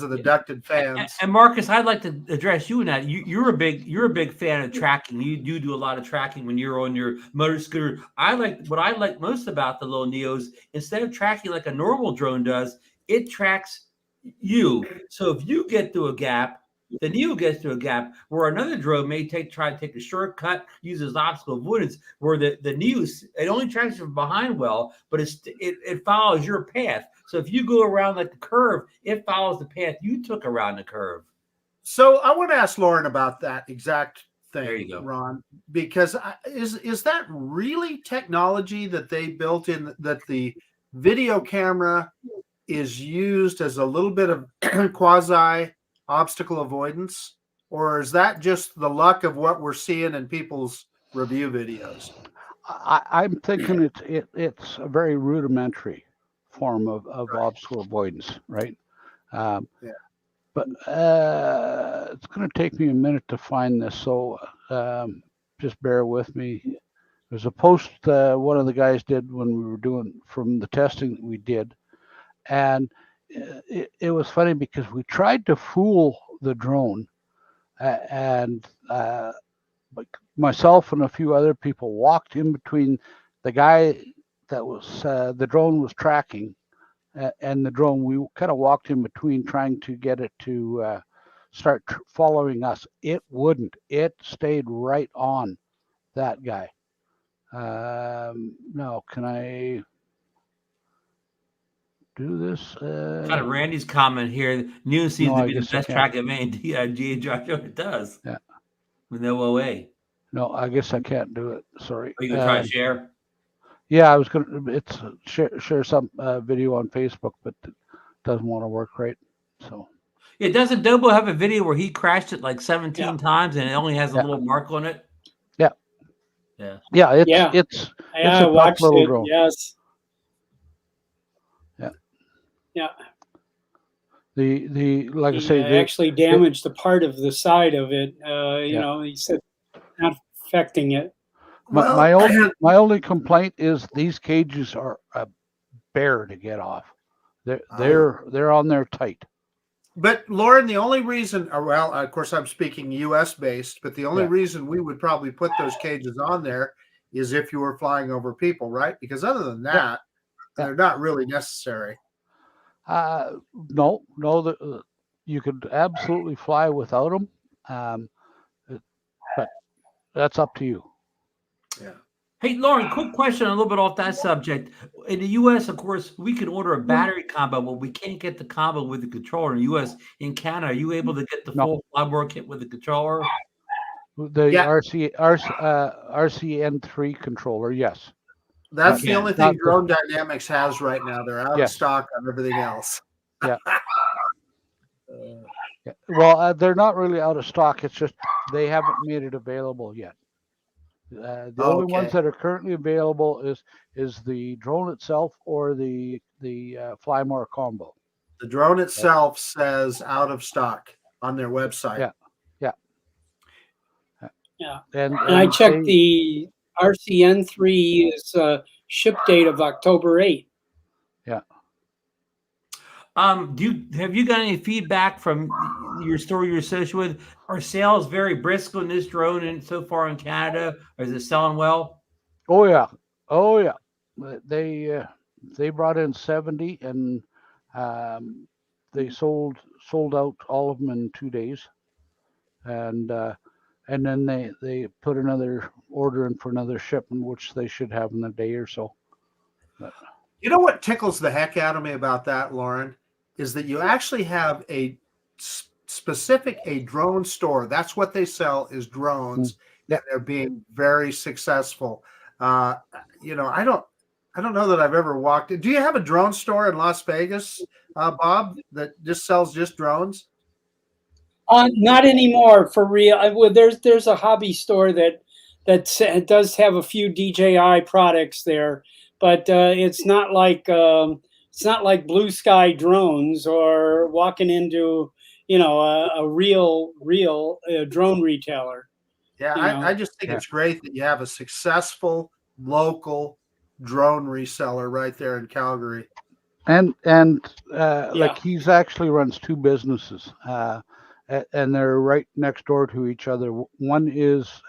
the ducted fans. And Marcus, I'd like to address you in that. You're a big fan of tracking. You do a lot of tracking when you're on your motor scooter. What I like most about the little Neos, instead of tracking like a normal drone does, it tracks you. So if you get through a gap, the Neo gets to a gap where another drone may try to take a shortcut, uses obstacle avoidance, where the Neo, it only tracks from behind well, but it follows your path. So if you go around like the curve, it follows the path you took around the curve. So I want to ask Lauren about that exact thing, there you go, Ron, because is that really technology that they built in, that the video camera is used as a little bit of quasi obstacle avoidance, or is that just the luck of what we're seeing in people's review videos? I'm thinking it's a very rudimentary form of obstacle avoidance, right? But it's going to take me a minute to find this, so just bear with me. There's a post one of the guys did when we were doing from the testing that we did, and it was funny because we tried to fool the drone, and myself and a few other people walked in between the guy that was the drone was tracking and the drone. We kind of walked in between trying to get it to start following us. It wouldn't. It stayed right on that guy. Now, can I do this? Kind of Randy's comment here. Neo seems to be the best track of any DJI drone it does. Yeah. With no OA. No, I guess I can't do it. Sorry. Are you gonna try to share? Yeah, I was gonna. It's share some video on Facebook, but it doesn't want to work right. So. Yeah, doesn't Dobo have a video where he crashed it like 17 times and it only has a little mark on it? Yeah. Yeah. Yeah. It's a tough little drone. Yes. Yeah. Yeah. The like I say, they actually damaged the part of the side of it. You know, he said not affecting it. My only complaint is these cages are a bear to get off. They're on there tight. But Lauren, the only reason, well, of course, I'm speaking U.S. based, but the only reason we would probably put those cages on there is if you were flying over people, right? Because other than that, they're not really necessary. No, you could absolutely fly without them, but that's up to you. Yeah. Hey, Lauren, quick question a little bit off that subject. In the U.S., of course, we can order a battery combo, but we can't get the combo with the controller. In the U.S., in Canada, are you able to get the full Firmware kit with the controller? The RCN3 controller, yes. That's the only thing Drone Dynamics has right now. They're out of stock on everything else. Yeah. Well, they're not really out of stock. It's just they haven't made it available yet. The only ones that are currently available is the drone itself or the Firmware combo. The drone itself says out of stock on their website. Yeah. And I checked the RCN3 is ship date of October 8th. Yeah. Have you got any feedback from your store you're associated with? Are sales very brisk on this drone and so far in Canada? Or is it selling well? Oh yeah. They brought in 70 and they sold out all of them in 2 days, and then they put another order in for another shipment, which they should have in a day or so. But. You know what tickles the heck out of me about that, Lauren, is that you actually have a specific drone store. That's what they sell is drones, and they're being very successful. I I don't know that I've ever walked in. Do you have a drone store in Las Vegas, Bob, that just sells just drones? Not anymore, for real. Well, there's a hobby store that does have a few DJI products there, but it's not like Blue Sky Drones or walking into a real drone retailer. Yeah, I just think it's great that you have a successful local drone reseller right there in Calgary. And like he's actually runs two businesses, and they're right next door to each other. One is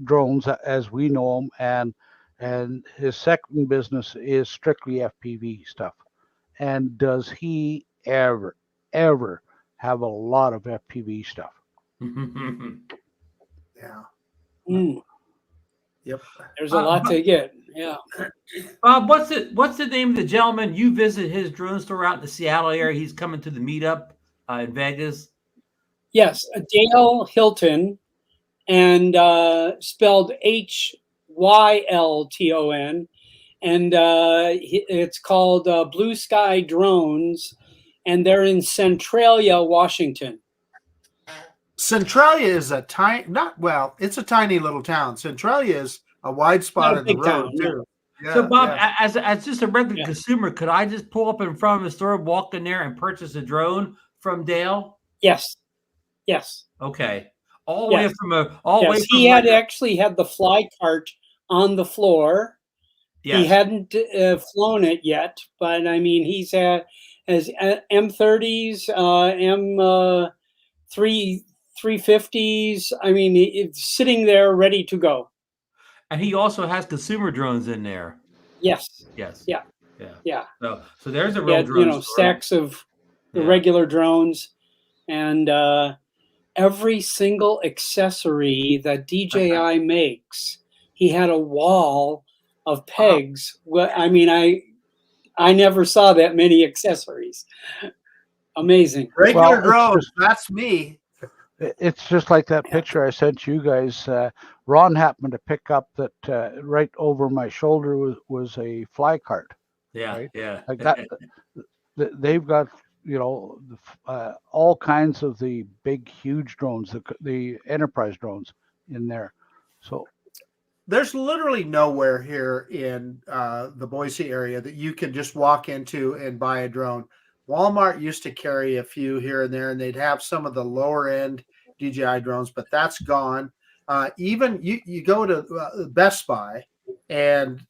drones as we know them, and his second business is strictly FPV stuff. And does he ever have a lot of FPV stuff? Yeah. Mm. Yep. There's a lot to get. Yeah. Bob, what's the name of the gentleman you visit his drone store out in the Seattle area? He's coming to the meetup in Vegas. Yes, Dale Hilton, and spelled Hylton, and it's called Blue Sky Drones, and they're in Centralia, Washington. Centralia is it's a tiny little town. Centralia is a wide spot in the road too. Yeah, so Bob, as just a regular consumer, could I just pull up in front of the store, walk in there, and purchase a drone from Dale? Yes. Okay. All the way from he had actually had the fly cart on the floor. Yes. He hadn't flown it yet, but I mean, he's has M30s, M350s. I mean, it's sitting there ready to go. And he also has consumer drones in there. Yes. Yeah. So there's a real drone store. Stacks of the regular drones, and every single accessory that DJI makes, he had a wall of pegs. Well, I mean, I never saw that many accessories. Amazing. Regular drones, that's me. It's just like that picture I sent you guys. Ron happened to pick up that right over my shoulder was a fly cart. Yeah, right? Yeah. Like that. They've got all kinds of the big, huge drones, the enterprise drones in there. So there's literally nowhere here in the Boise area that you can just walk into and buy a drone. Walmart used to carry a few here and there, and they'd have some of the lower end DJI drones, but that's gone. Even you go to Best Buy, and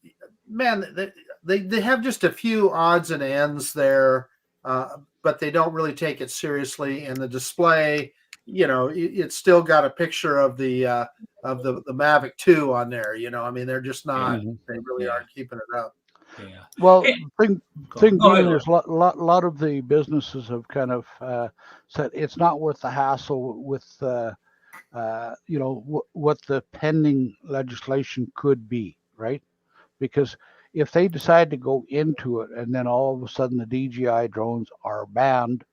man, they have just a few odds and ends there, but they don't really take it seriously. And the display, it's still got a picture of the Mavic 2 on there. I mean, they're just not. They really aren't keeping it up. Yeah. Well, thing being, there's a lot of the businesses have kind of said it's not worth the hassle with what the pending legislation could be, right? Because if they decide to go into it and then all of a sudden the DJI drones are banned,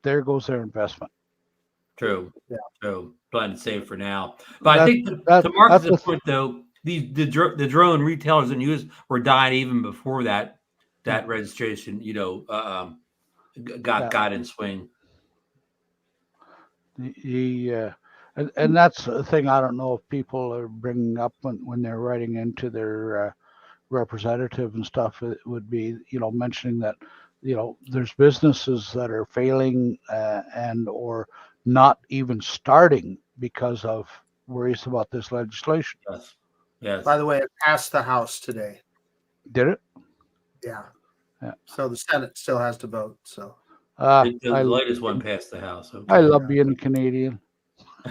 there goes their investment. True. Yeah. True. Plan to save for now. But I think to Marcus's point, though, the drone retailers in the U.S. were dying even before that registration, got in swing. And that's a thing I don't know if people are bringing up when they're writing into their representative and stuff. It would be, mentioning that, there's businesses that are failing and or not even starting because of worries about this legislation. Yes. By the way, it passed the House today. Did it? Yeah. So the Senate still has to vote. So the latest one passed the House. Okay. I love being a Canadian.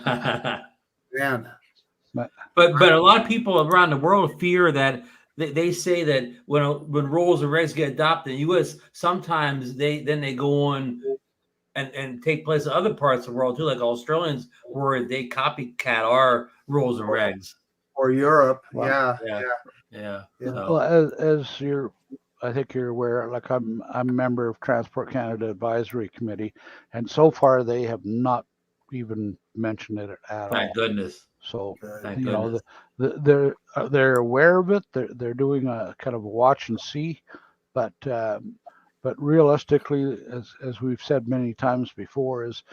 Man. But a lot of people around the world fear that they say that when rules and regs get adopted in the U.S., sometimes they go on and take place in other parts of the world too, like Australians, where they copycat our rules and regs. Or Europe. Yeah. Well, as I think you're aware, like I'm a member of Transport Canada Advisory Committee, and so far they have not even mentioned it at all. Thank goodness. So Thank you know goodness. they're aware of it. They're doing a kind of a watch and see, but realistically, as we've said many times before, is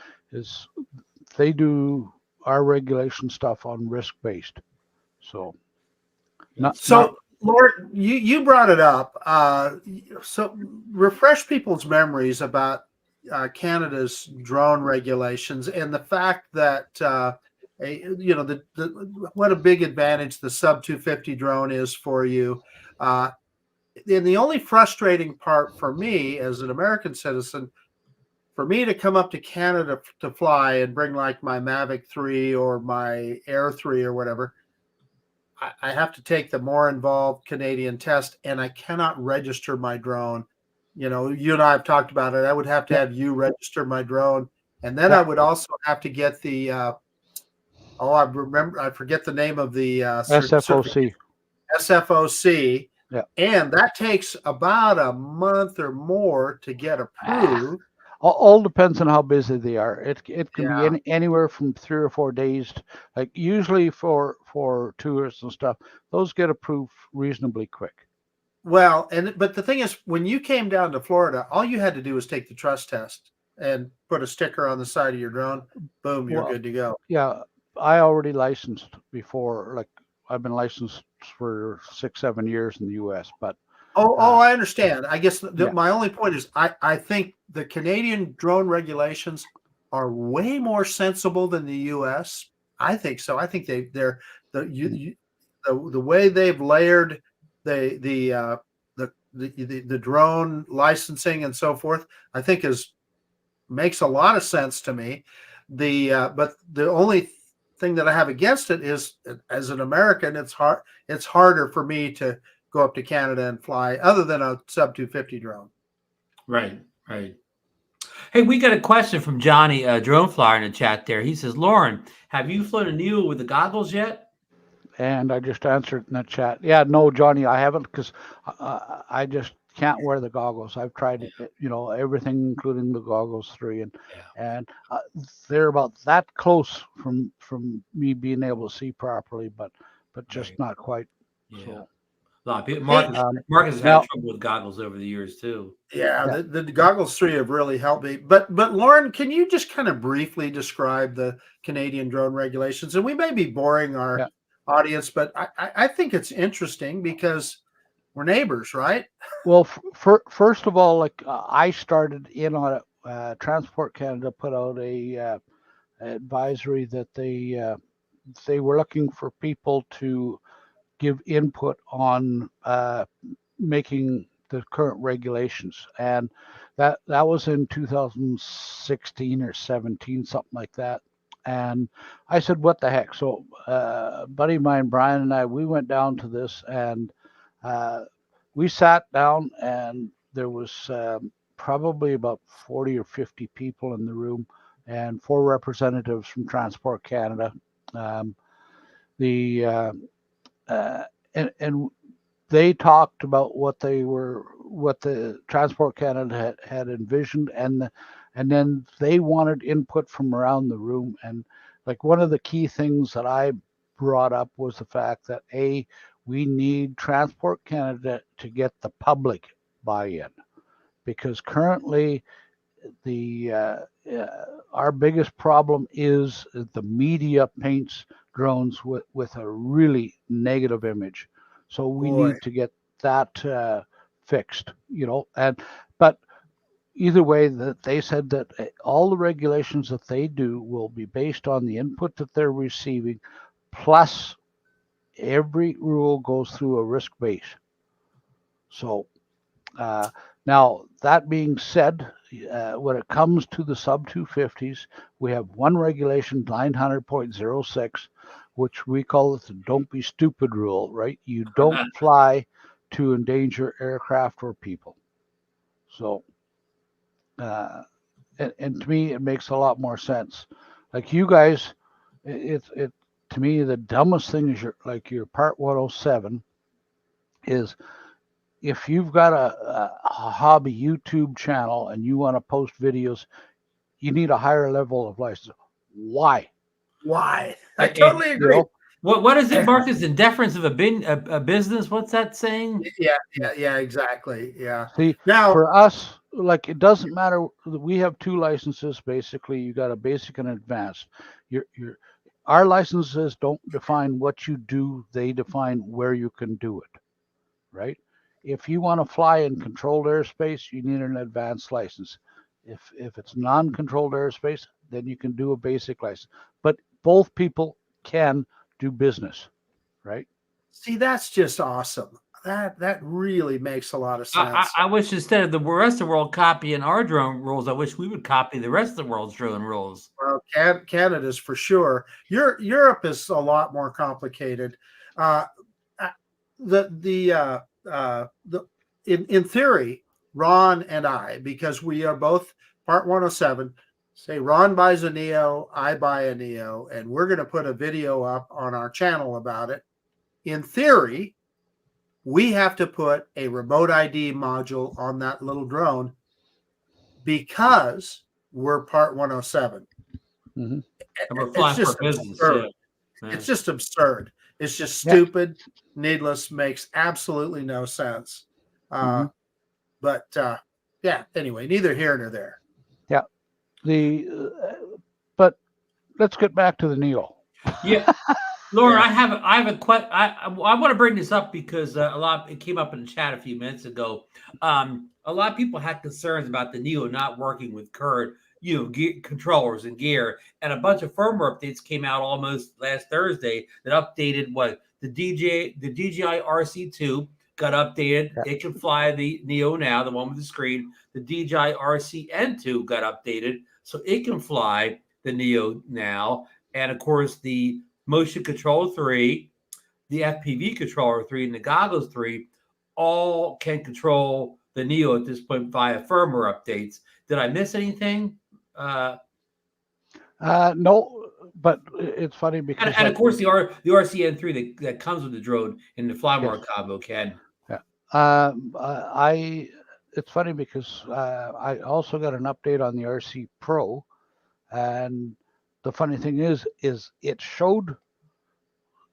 they do our regulation stuff on risk based. So not So, Lord, you brought it up. So refresh people's memories about Canada's drone regulations and the fact that what a big advantage the sub 250 drone is for you. And the only frustrating part for me as an American citizen, for me to come up to Canada to fly and bring like my Mavic 3 or my Air 3 or whatever, I have to take the more involved Canadian test, and I cannot register my drone. You know, you and I have talked about it. I would have to have you register my drone, and then I would also have to get the I forget the name of the SFOC. SFOC, Yeah, and that takes about a month or more to get approved. all depends on how busy they are. It can Yeah. be anywhere from 3 or 4 days. Like usually for tourists and stuff, those get approved reasonably quick. Well, but the thing is, when you came down to Florida, all you had to do was take the trust test and put a sticker on the side of your drone. Boom, you're good to go. Yeah, I already licensed before. Like I've been licensed for 6-7 years in the U.S. But I understand. I guess yeah. my only point is, I think the Canadian drone regulations are way more sensible than the U.S. I think so. I think they're the way they've layered the drone licensing and so forth, I think makes a lot of sense to me. But the only thing that I have against it is, as an American, it's harder for me to go up to Canada and fly other than a sub 250 drone. Right. Hey, we got a question from Johnny, drone flyer, in the chat there. He says, Lauren, have you flown a Neo with the goggles yet? And I just answered in the chat. Yeah, no, Johnny, I haven't, because I just can't wear the goggles. I've tried, everything, including the goggles 3, and they're about that close from me being able to see properly, but just not quite. Yeah. So. A lot of people, Marcus has had trouble with goggles over the years too. Yeah, the goggles 3 have really helped me. But Lauren, can you just kind of briefly describe the Canadian drone regulations? And we may be boring our audience, but I think it's interesting because we're neighbors, right? Well, first of all, like I started in on it. Transport Canada put out a advisory that they were looking for people to give input on making the current regulations, and that was in 2016 or 17, something like that. And I said, what the heck? So a buddy of mine, Brian, and we went down to this, and we sat down, and there was probably about 40 or 50 people in the room, and 4 representatives from Transport Canada. And they talked about what the Transport Canada had envisioned, and then they wanted input from around the room. And like one of the key things that I brought up was the fact that we need Transport Canada to get the public buy-in, because currently our biggest problem is the media paints drones with a really negative image. So we need to get that fixed, but either way, that they said that all the regulations that they do will be based on the input that they're receiving, plus every rule goes through a risk base. So now, that being said, when it comes to the sub 250s, we have one regulation, 900.06, which we call it the don't be stupid rule, right? You don't fly to endanger aircraft or people. So, and to me, it makes a lot more sense. Like you guys, to me, the dumbest thing is your Part 107 is, if you've got a hobby YouTube channel and you want to post videos, you need a higher level of license. Why? Why? I And, totally You agree. know, what is it, Marcus? In deference of a business? What's that saying? Yeah, exactly. Yeah. see, Now, for us, like it doesn't matter. We have two licenses. Basically, you got a basic and advanced. Our licenses don't define what you do; they define where you can do it. Right? If you want to fly in controlled airspace, you need an advanced license. If it's non-controlled airspace, then you can do a basic license. But both people can do business, right? see, that's just awesome. That really makes a lot of I, sense. I, I wish instead of the rest of the world copying our drone rules, I wish we would copy the rest of the world's drone rules. Well, Canada's for sure. Europe is a lot more complicated. Uh, uh, the in theory, Ron and I, because we are both Part 107, say Ron buys a Neo, I buy a Neo, and we're going to put a video up on our channel about it. In theory, we have to put a remote ID module on that little drone because we're Part 107. Mm-hmm. And we're It's flying for just business. absurd. Yeah. It's just absurd. It's just Yeah. stupid, needless, makes absolutely no sense. Mhm. But yeah, anyway, neither here nor there. Yeah. But let's get back to the Neo. Yeah. Laura, Yeah. I have a question. I want to bring this up because it came up in the chat a few minutes ago. A lot of people had concerns about the Neo not working with current, gear, controllers and gear, and a bunch of firmware updates came out almost last Thursday that updated what the DJI RC2 got updated. Yeah. It can fly the Neo now, the one with the screen. The DJI RC N2 got updated, so it can fly the Neo now, and of course the Motion Control 3, the FPV Controller 3, and the Goggles 3 all can control the Neo at this point via firmware updates. Did I miss anything? No, but it's funny because And of course, the RCN3 that comes with the drone in the Flymore Yes. combo can. It's funny because I also got an update on the RC Pro, and the funny thing is it showed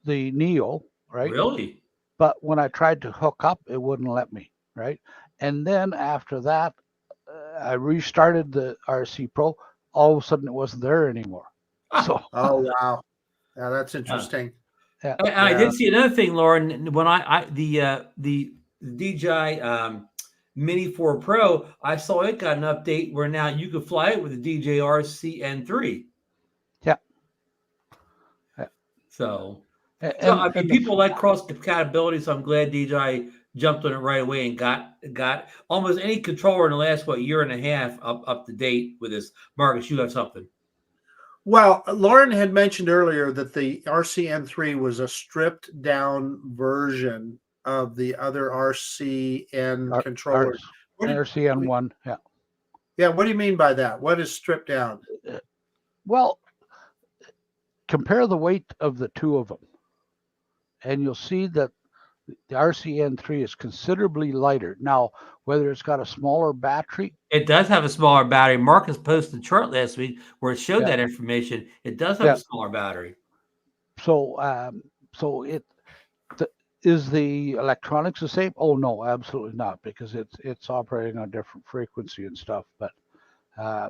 the Neo, right? Really? But when I tried to hook up, it wouldn't let me, right? And then after that, I restarted the RC Pro. All of a sudden, it wasn't there anymore. So, Oh wow, yeah, that's interesting. yeah. And I did see another thing, Lauren. When the DJI Mini 4 Pro, I saw it got an update where now you can fly it with the DJI RC N3. Yeah. So And, I mean, people like cross compatibility, so I'm glad DJI jumped on it right away and got almost any controller in the last year and a half up to date with this. Marcus, you have something. Well, Lauren had mentioned earlier that the RCN3 was a stripped down version of the other RCN controller. RCN1, yeah. Yeah, what do you mean by that? What is stripped down? Well, compare the weight of the two of them, and you'll see that the RCN3 is considerably lighter. Now, whether it's got a smaller battery, It does have a smaller battery. Marcus posted a chart last week where it showed that information. It does have a smaller battery. So, is the electronics the same? Oh no, absolutely not, because it's operating on a different frequency and stuff. But I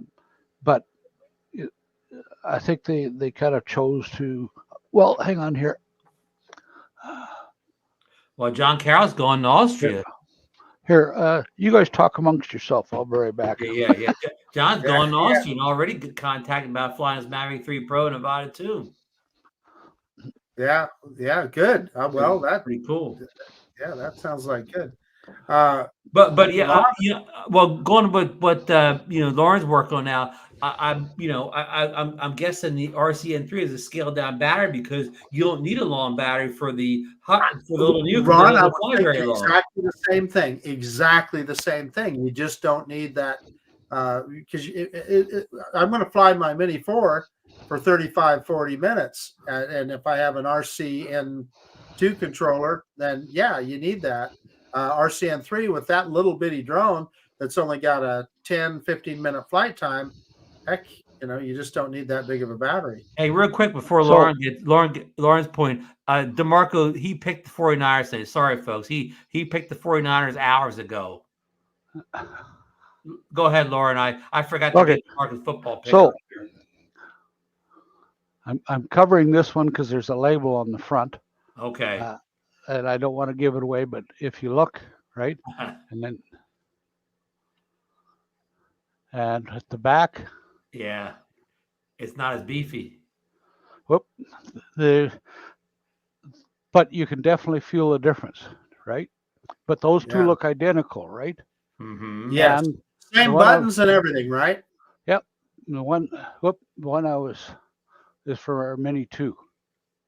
think they kind of chose to. Well, hang on here. Well, John Carroll's going to Austria. Here, you guys talk amongst yourself. I'll be right back. Yeah. John's going to Austria and already contacted about flying his Maverick 3 Pro in Nevada too. Yeah, good. Well, that's pretty cool. Yeah, that sounds like good. But yeah, well, going with what Lauren's working on now, I'm guessing the RCN3 is a scaled down battery because you don't need a long battery for the little Neo. Ron, I was thinking exactly the same thing. Exactly the same thing. You just don't need that because I'm going to fly my Mini 4 for 35, 40 minutes, and if I have an RCN2 controller, then yeah, you need that. RCN3 with that little bitty drone that's only got a 10, 15-minute flight time, heck, You just don't need that big of a battery. Hey, real quick before Lauren's point, DeMarco, he picked the 49ers today. Sorry, folks. He picked the 49ers hours ago. Go ahead, Lauren. I forgot to get DeMarco's football pick. So I'm covering this one because there's a label on the front. Okay. And I don't want to give it away, but if you look, right, and at the back. Yeah. It's not as beefy. Whoop. But you can definitely feel the difference, right? But those two look identical, right? Mm-hmm. Yes. And same buttons and everything, right? Yep. The one is for our Mini 2.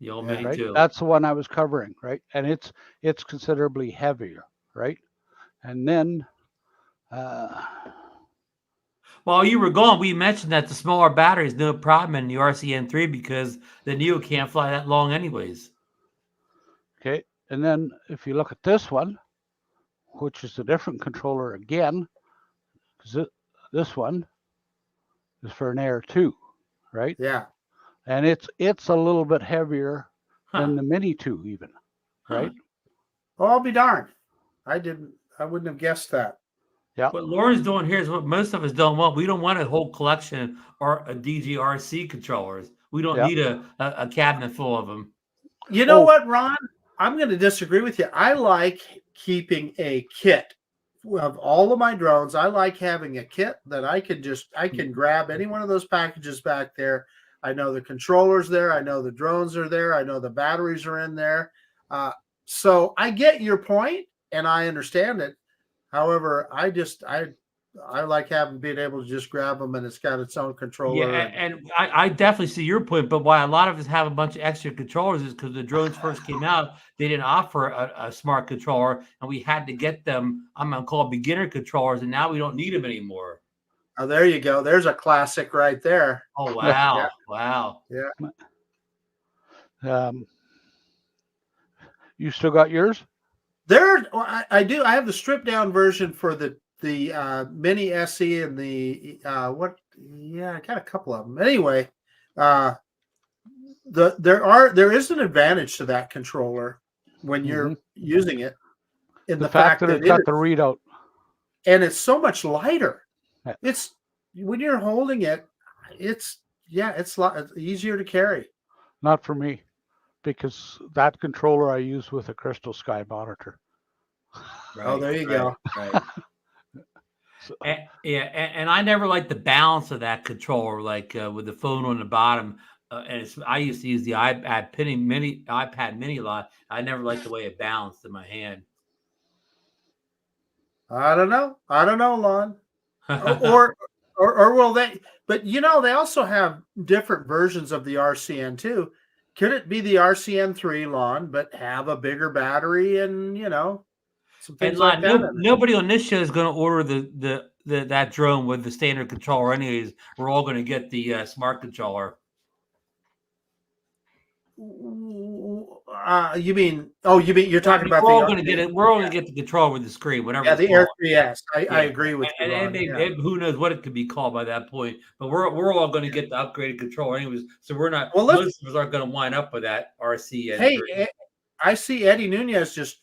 The old Mini right? 2. That's the one I was covering, right? And it's considerably heavier, right? And then while you were gone, we mentioned that the smaller battery is no problem in the RCN3 because the Neo can't fly that long anyways. Okay. And then if you look at this one, which is a different controller again, because this one is for an Air 2, right? Yeah. And it's a little bit heavier than the Mini 2 even, right? Oh, I'll be darned. I wouldn't have guessed that. Yeah. What Lauren's doing here is what most of us don't want. We don't want a whole collection or a DJRC controllers. We don't need a cabinet full of them. You know what, Ron? I'm going to disagree with you. I like keeping a kit of all of my drones. I like having a kit that I can grab any one of those packages back there. I know the controller's there. I know the drones are there. I know the batteries are in there. So I get your point and I understand it. However, I like being able to just grab them and it's got its own controller. Yeah, and I definitely see your point, but why a lot of us have a bunch of extra controllers is because the drones first came out, they didn't offer a smart controller, and we had to get them, I'm going to call beginner controllers, and now we don't need them anymore. Oh, there you go. There's a classic right there. Oh, wow. Yeah. Wow. Yeah. You still got yours? I do. I have the stripped down version for the Mini SE and the I got a couple of them. Anyway, there is an advantage to that controller when you're using it. In the fact that it's got the readout. And it's so much lighter. It's when you're holding it, it's easier to carry. Not for me, because that controller I use with a Crystal Sky monitor. Right, oh, there you go. Right. And I never liked the balance of that controller, like with the phone on the bottom. I used to use the iPad Mini a lot. I never liked the way it balanced in my hand. I don't know, Lon. or will they? But they also have different versions of the RCN too. Could it be the RCN3, Lon, but have a bigger battery and some things like that? Nobody on this show is going to order that drone with the standard controller. Anyways, we're all going to get the smart controller. You mean you're talking about we're all going to get it. We're all going to get the controller with the screen, whatever. Yeah, the Air 3S. I agree with you. And who knows what it could be called by that point? But we're all going to get the upgraded controller, anyways. So we're not. Well, most of us aren't going to wind up with that RC. Hey, I see Eddie Nunez just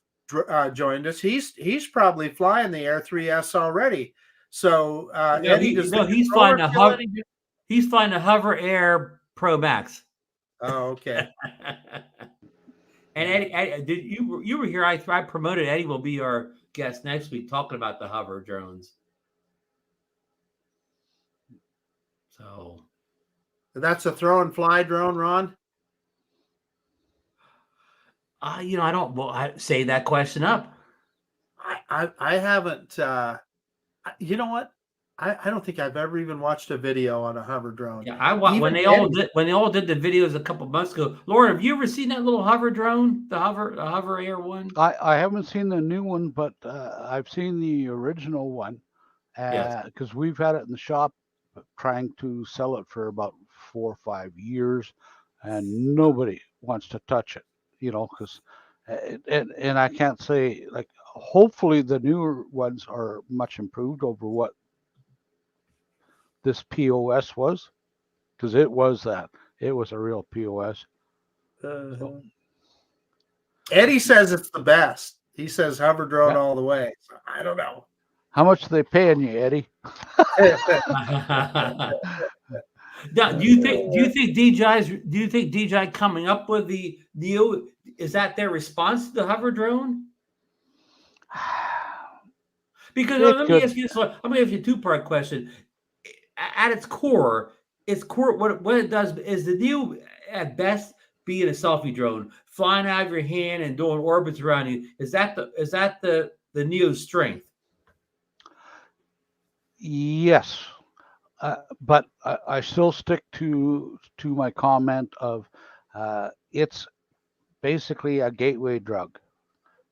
joined us. He's probably flying the Air 3S already. So Eddie, he's flying a hover. He's flying a Hover Air Pro Max. Oh, okay. And Eddie, did you were here? I promoted Eddie will be our guest next week talking about the hover drones. So that's a throw and fly drone, Ron. I don't. Well, I say that question up. I haven't. You know what? I don't think I've ever even watched a video on a hover drone. Yeah, when they all did the videos a couple months ago. Lauren, have you ever seen that little hover drone, the hover Air one? I haven't seen the new one, but I've seen the original one because we've had it in the shop trying to sell it for about 4 or 5 years, and nobody wants to touch it. Because and I can't say, like, hopefully the newer ones are much improved over what this POS was, because it was that. It was a real POS. Eddie says it's the best. He says hover drone all the way. So I don't know. How much are they paying you, Eddie? Now, do you think DJI coming up with the Neo, is that their response to the hover drone? Because let me ask you this. I'm going to ask you a two-part question. At its core, what it does is the Neo at best being a selfie drone, flying out of your hand and doing orbits around you. Is that the Neo's strength? Yes. But I still stick to my comment of it's basically a gateway drug.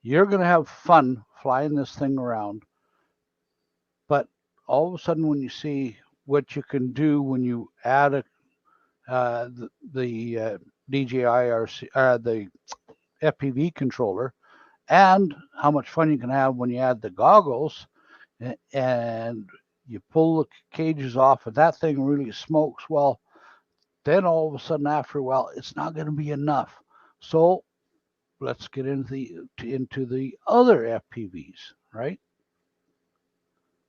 You're going to have fun flying this thing around, but all of a sudden when you see what you can do when you add the DJI the FPV controller, and how much fun you can have when you add the goggles and you pull the cages off and that thing really smokes, well, then all of a sudden after a while, it's not going to be enough. So let's get into the other FPVs, right?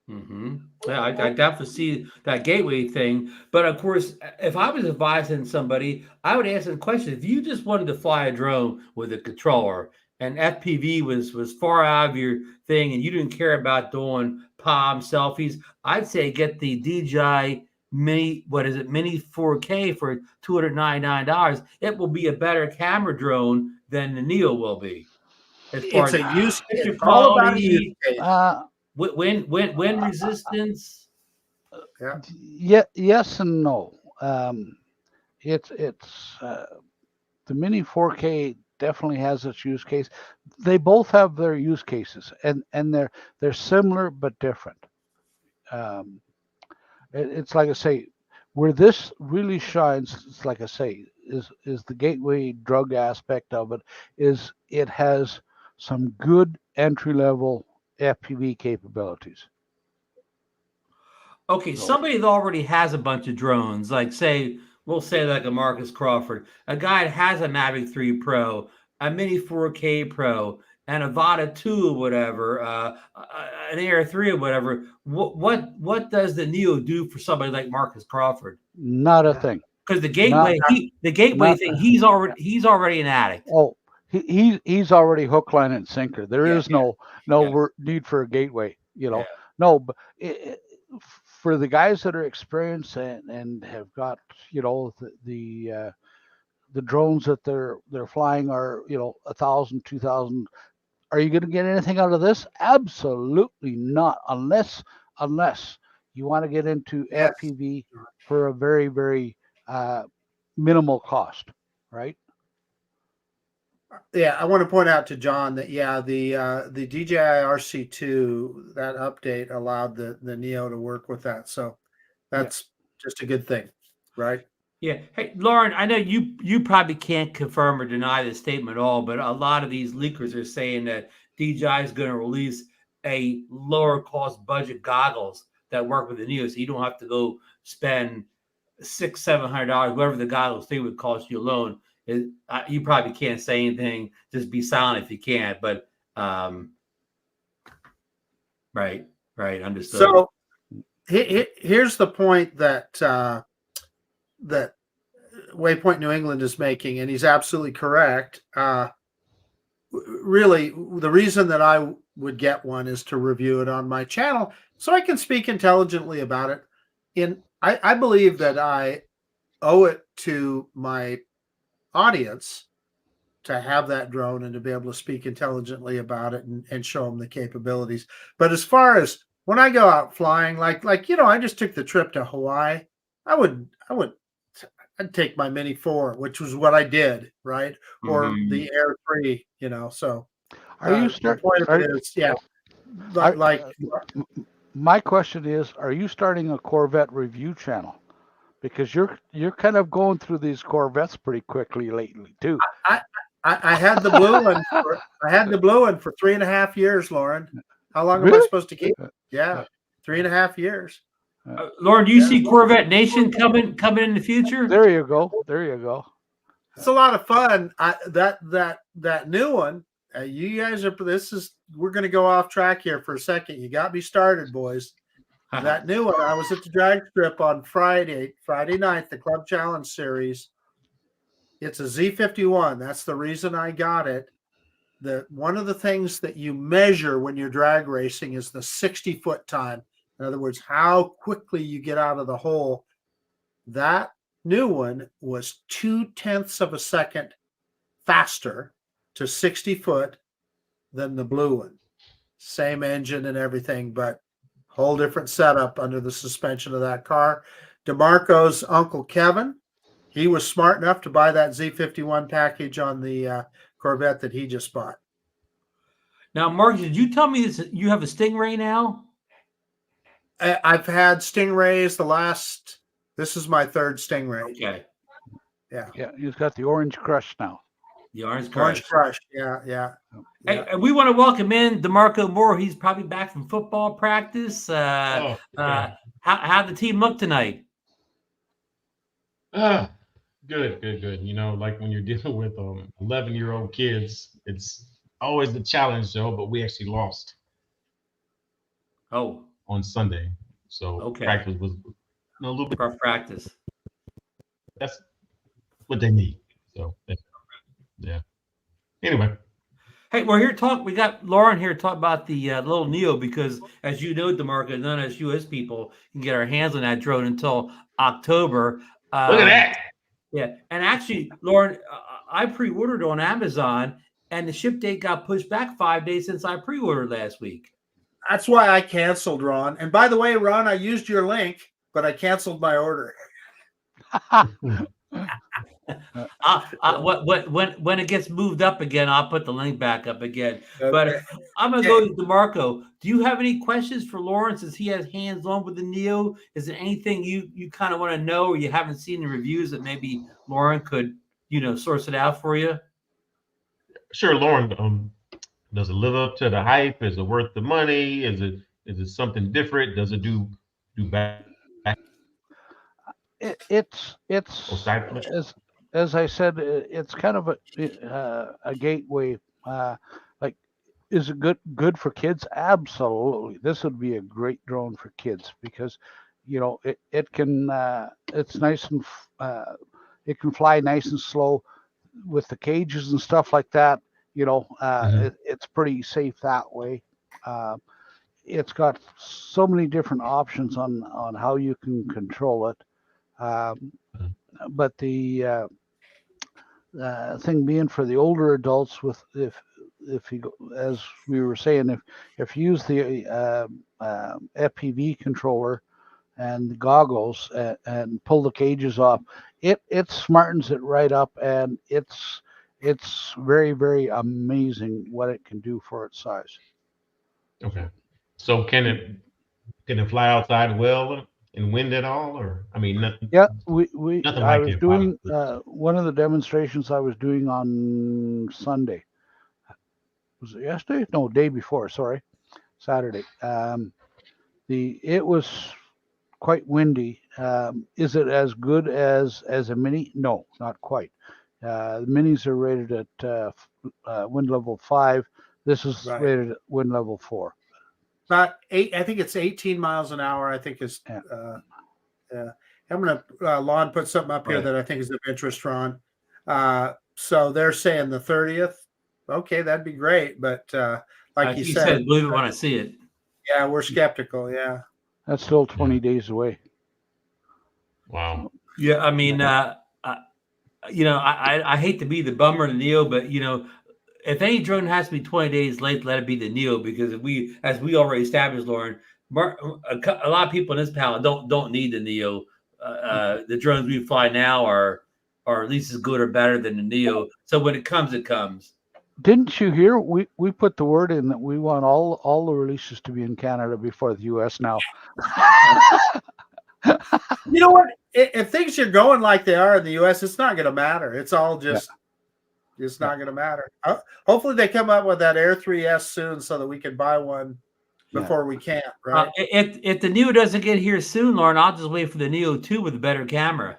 Mm-hmm. Yeah, I definitely see that gateway thing. But of course, if I was advising somebody, I would ask them the question: if you just wanted to fly a drone with a controller and FPV was far out of your thing, and you didn't care about doing palm selfies, I'd say get the DJI Mini. What is it? Mini 4K for $299. It will be a better camera drone than the Neo will be. As far It's as a use. picture It's all about a quality, use case. wind resistance. Yeah. Yes and no. It's the Mini 4K definitely has its use case. They both have their use cases, and they're similar but different. It's like I say, where this really shines, it's like I say, is the gateway drug aspect of it. Is it has some good entry level FPV capabilities. Okay, somebody that already has a bunch of drones, like we'll say like a Marcus Crawford, a guy that has a Mavic 3 Pro, a Mini 4K Pro, and a Vata 2 or whatever, an Air 3 or whatever. What does the Neo do for somebody like Marcus Crawford? Not a thing. Because the gateway thing, he's already an addict. Oh, he's already hook, line, and sinker. There is no need for a gateway. No, but for the guys that are experienced and have got the drones that they're flying are 1,000, 2,000. Are you going to get anything out of this? Absolutely not, unless you want to get into FPV for a very, very minimal cost, right? Yeah, I want to point out to John that the DJI RC2, that update allowed the Neo to work with that, so that's just a good thing, right? Yeah. Hey, Lauren, I know you probably can't confirm or deny this statement at all, but a lot of these leakers are saying that DJI is going to release a lower cost budget goggles that work with the Neo, so you don't have to go spend $600-700, whatever the goggles they would cost you alone. You probably can't say anything. Just be silent if you can't. But right, understood. So here's the point that that Waypoint New England is making, and he's absolutely correct. Really, the reason that I would get one is to review it on my channel so I can speak intelligently about it. I believe that I owe it to my audience to have that drone and to be able to speak intelligently about it and show them the capabilities. But as far as when I go out flying, like I just took the trip to Hawaii, I'd take my Mini 4, which was what I did, right? Or the Air 3, so are you my question is, are you starting a Corvette review channel? Because you're kind of going through these Corvettes pretty quickly lately too. I had the blue one. I had the blue one for 3.5 years, Lauren. How long am I supposed to keep it? Yeah, 3.5 years. Lauren, do you see Corvette Nation coming in the future? There you go. There you go. It's a lot of fun. That new one. You guys are. We're going to go off track here for a second. You got me started, boys. That new one. I was at the drag strip on Friday night, the Club Challenge series. It's a Z51. That's the reason I got it. One of the things that you measure when you're drag racing is the 60-foot time. In other words, how quickly you get out of the hole. That new one was 0.2 of a second faster to 60 foot than the blue one. Same engine and everything, but whole different setup under the suspension of that car. DeMarco's uncle Kevin, he was smart enough to buy that Z51 package on the Corvette that he just bought. Now, Mark, did you tell me this, you have a Stingray now? I've had Stingrays this is my third Stingray. Okay. Yeah, he's got the Orange Crush now. The Orange Crush. Yeah. Hey, we want to welcome in DeMarco Moore. He's probably back from football practice. How'd the team look tonight? Good. You know, like when you're dealing with 11-year-old kids, it's always the challenge, though. But we actually lost. Oh, on Sunday, so practice was a little bit rough practice. That's what they need. So yeah. Anyway. Hey, we're here to talk. We got Lauren here to talk about the little Neo because, as you know, DeMarco, none of us U.S. people can get our hands on that drone until October. Look at that. Yeah, and actually, Lauren, I pre-ordered on Amazon, and the ship date got pushed back 5 days since I pre-ordered last week. That's why I canceled, Ron. And by the way, Ron, I used your link, but I canceled my order. When it gets moved up again, I'll put the link back up again. Okay. But I'm going to go to DeMarco. Do you have any questions for Lawrence as he has hands-on with the Neo? Is there anything you kind of want to know or you haven't seen the reviews that maybe Lauren could, source it out for you? Sure, Lauren. Does it live up to the hype? Is it worth the money? Is it something different? Does it do back? It's as I said, it's kind of a gateway. Like, is it good for kids? Absolutely. This would be a great drone for kids because, it can it's nice and it can fly nice and slow with the cages and stuff like that. It's pretty safe that way. It's got so many different options on how you can control it. But the thing being for the older adults, if you go, as we were saying, if you use the FPV controller and the goggles and pull the cages off, it smartens it right up, and it's very, very amazing what it can do for its size. Okay. So can it fly outside well and wind at all, or nothing? Yeah, I was doing one of the demonstrations I was doing on Sunday. Was it yesterday? No, day before. Sorry, Saturday. It was quite windy. Is it as good as a Mini? No, not quite. The Minis are rated at wind level 5. This is rated at wind level 4. About 8. I think it's 18 miles an hour. I think is. I'm going to Lon put something up here that I think is of interest, Ron. So they're saying the 30th. Okay, that'd be great, but like you said, believe it when I see it. Yeah, we're skeptical. Yeah, that's still 20 days away. Wow. Yeah, I hate to be the bummer of the Neo, but if any drone has to be 20 days late, let it be the Neo, because as we already established, Lauren, a lot of people in this panel don't need the Neo. The drones we fly now are at least as good or better than the Neo. So when it comes, it comes. Didn't you hear? We put the word in that we want all the releases to be in Canada before the U.S. now. You know what? If things are going like they are in the U.S., it's not going to matter. It's all just, it's not going to matter. Hopefully they come up with that Air 3S soon so that we can buy one before we camp, right? If the Neo doesn't get here soon, Lauren, I'll just wait for the Neo 2 with a better camera.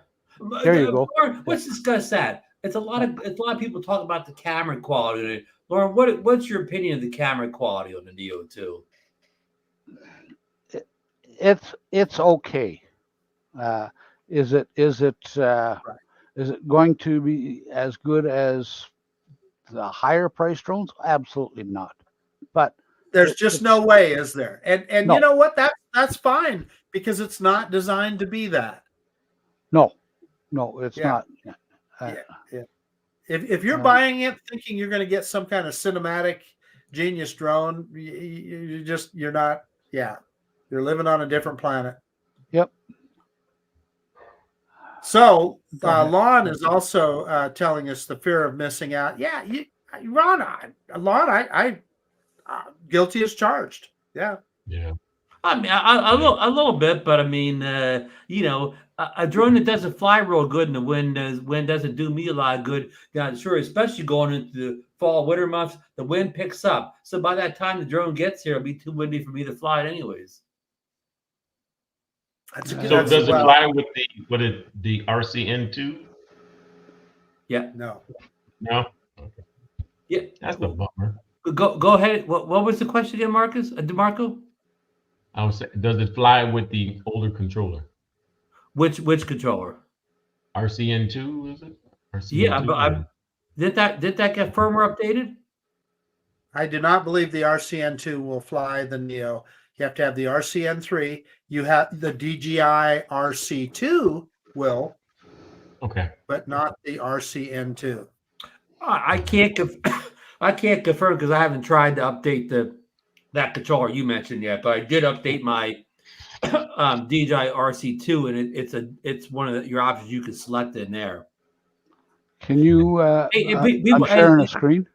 There you go. Lauren, let's discuss that. It's a lot of people talk about the camera quality. Lauren, what's your opinion of the camera quality on the Neo 2? It's okay. Is it going to be as good as the higher price drones? Absolutely not. But There's just no way, is there? And No. you know what? That's fine because it's not designed to be that. no, it's Yeah. not. Yeah. If you're buying it thinking you're going to get some kind of cinematic genius drone, you're not. Yeah, you're living on a different planet. Yep. So Lon is also telling us the fear of missing out. Yeah, Lon, I guilty as charged. Yeah. Yeah. I mean, a little bit, but I mean, a drone that doesn't fly real good in the wind doesn't do me a lot of good. Yeah, sure, especially going into the fall, winter months, the wind picks up. So by that time the drone gets here, it'll be too windy for me to fly it anyways. That's So does it fly with the RCN2? Yeah. No. No. Yeah. That's a bummer. Go ahead. What was the question again, Marcus? DeMarco? I would say, does it fly with the older controller? Which controller? RCN2, is it? Yeah, RCN2? Did that get firmware updated? I do not believe the RCN2 will fly the Neo. You have to have the RCN3. You have the DJI RC2 will. Okay. But not the RCN2. I can't confirm because I haven't tried to update that controller you mentioned yet, but I did update my DJI RC2, and it's one of your options you can select in there. Can you? I'm sharing a screen.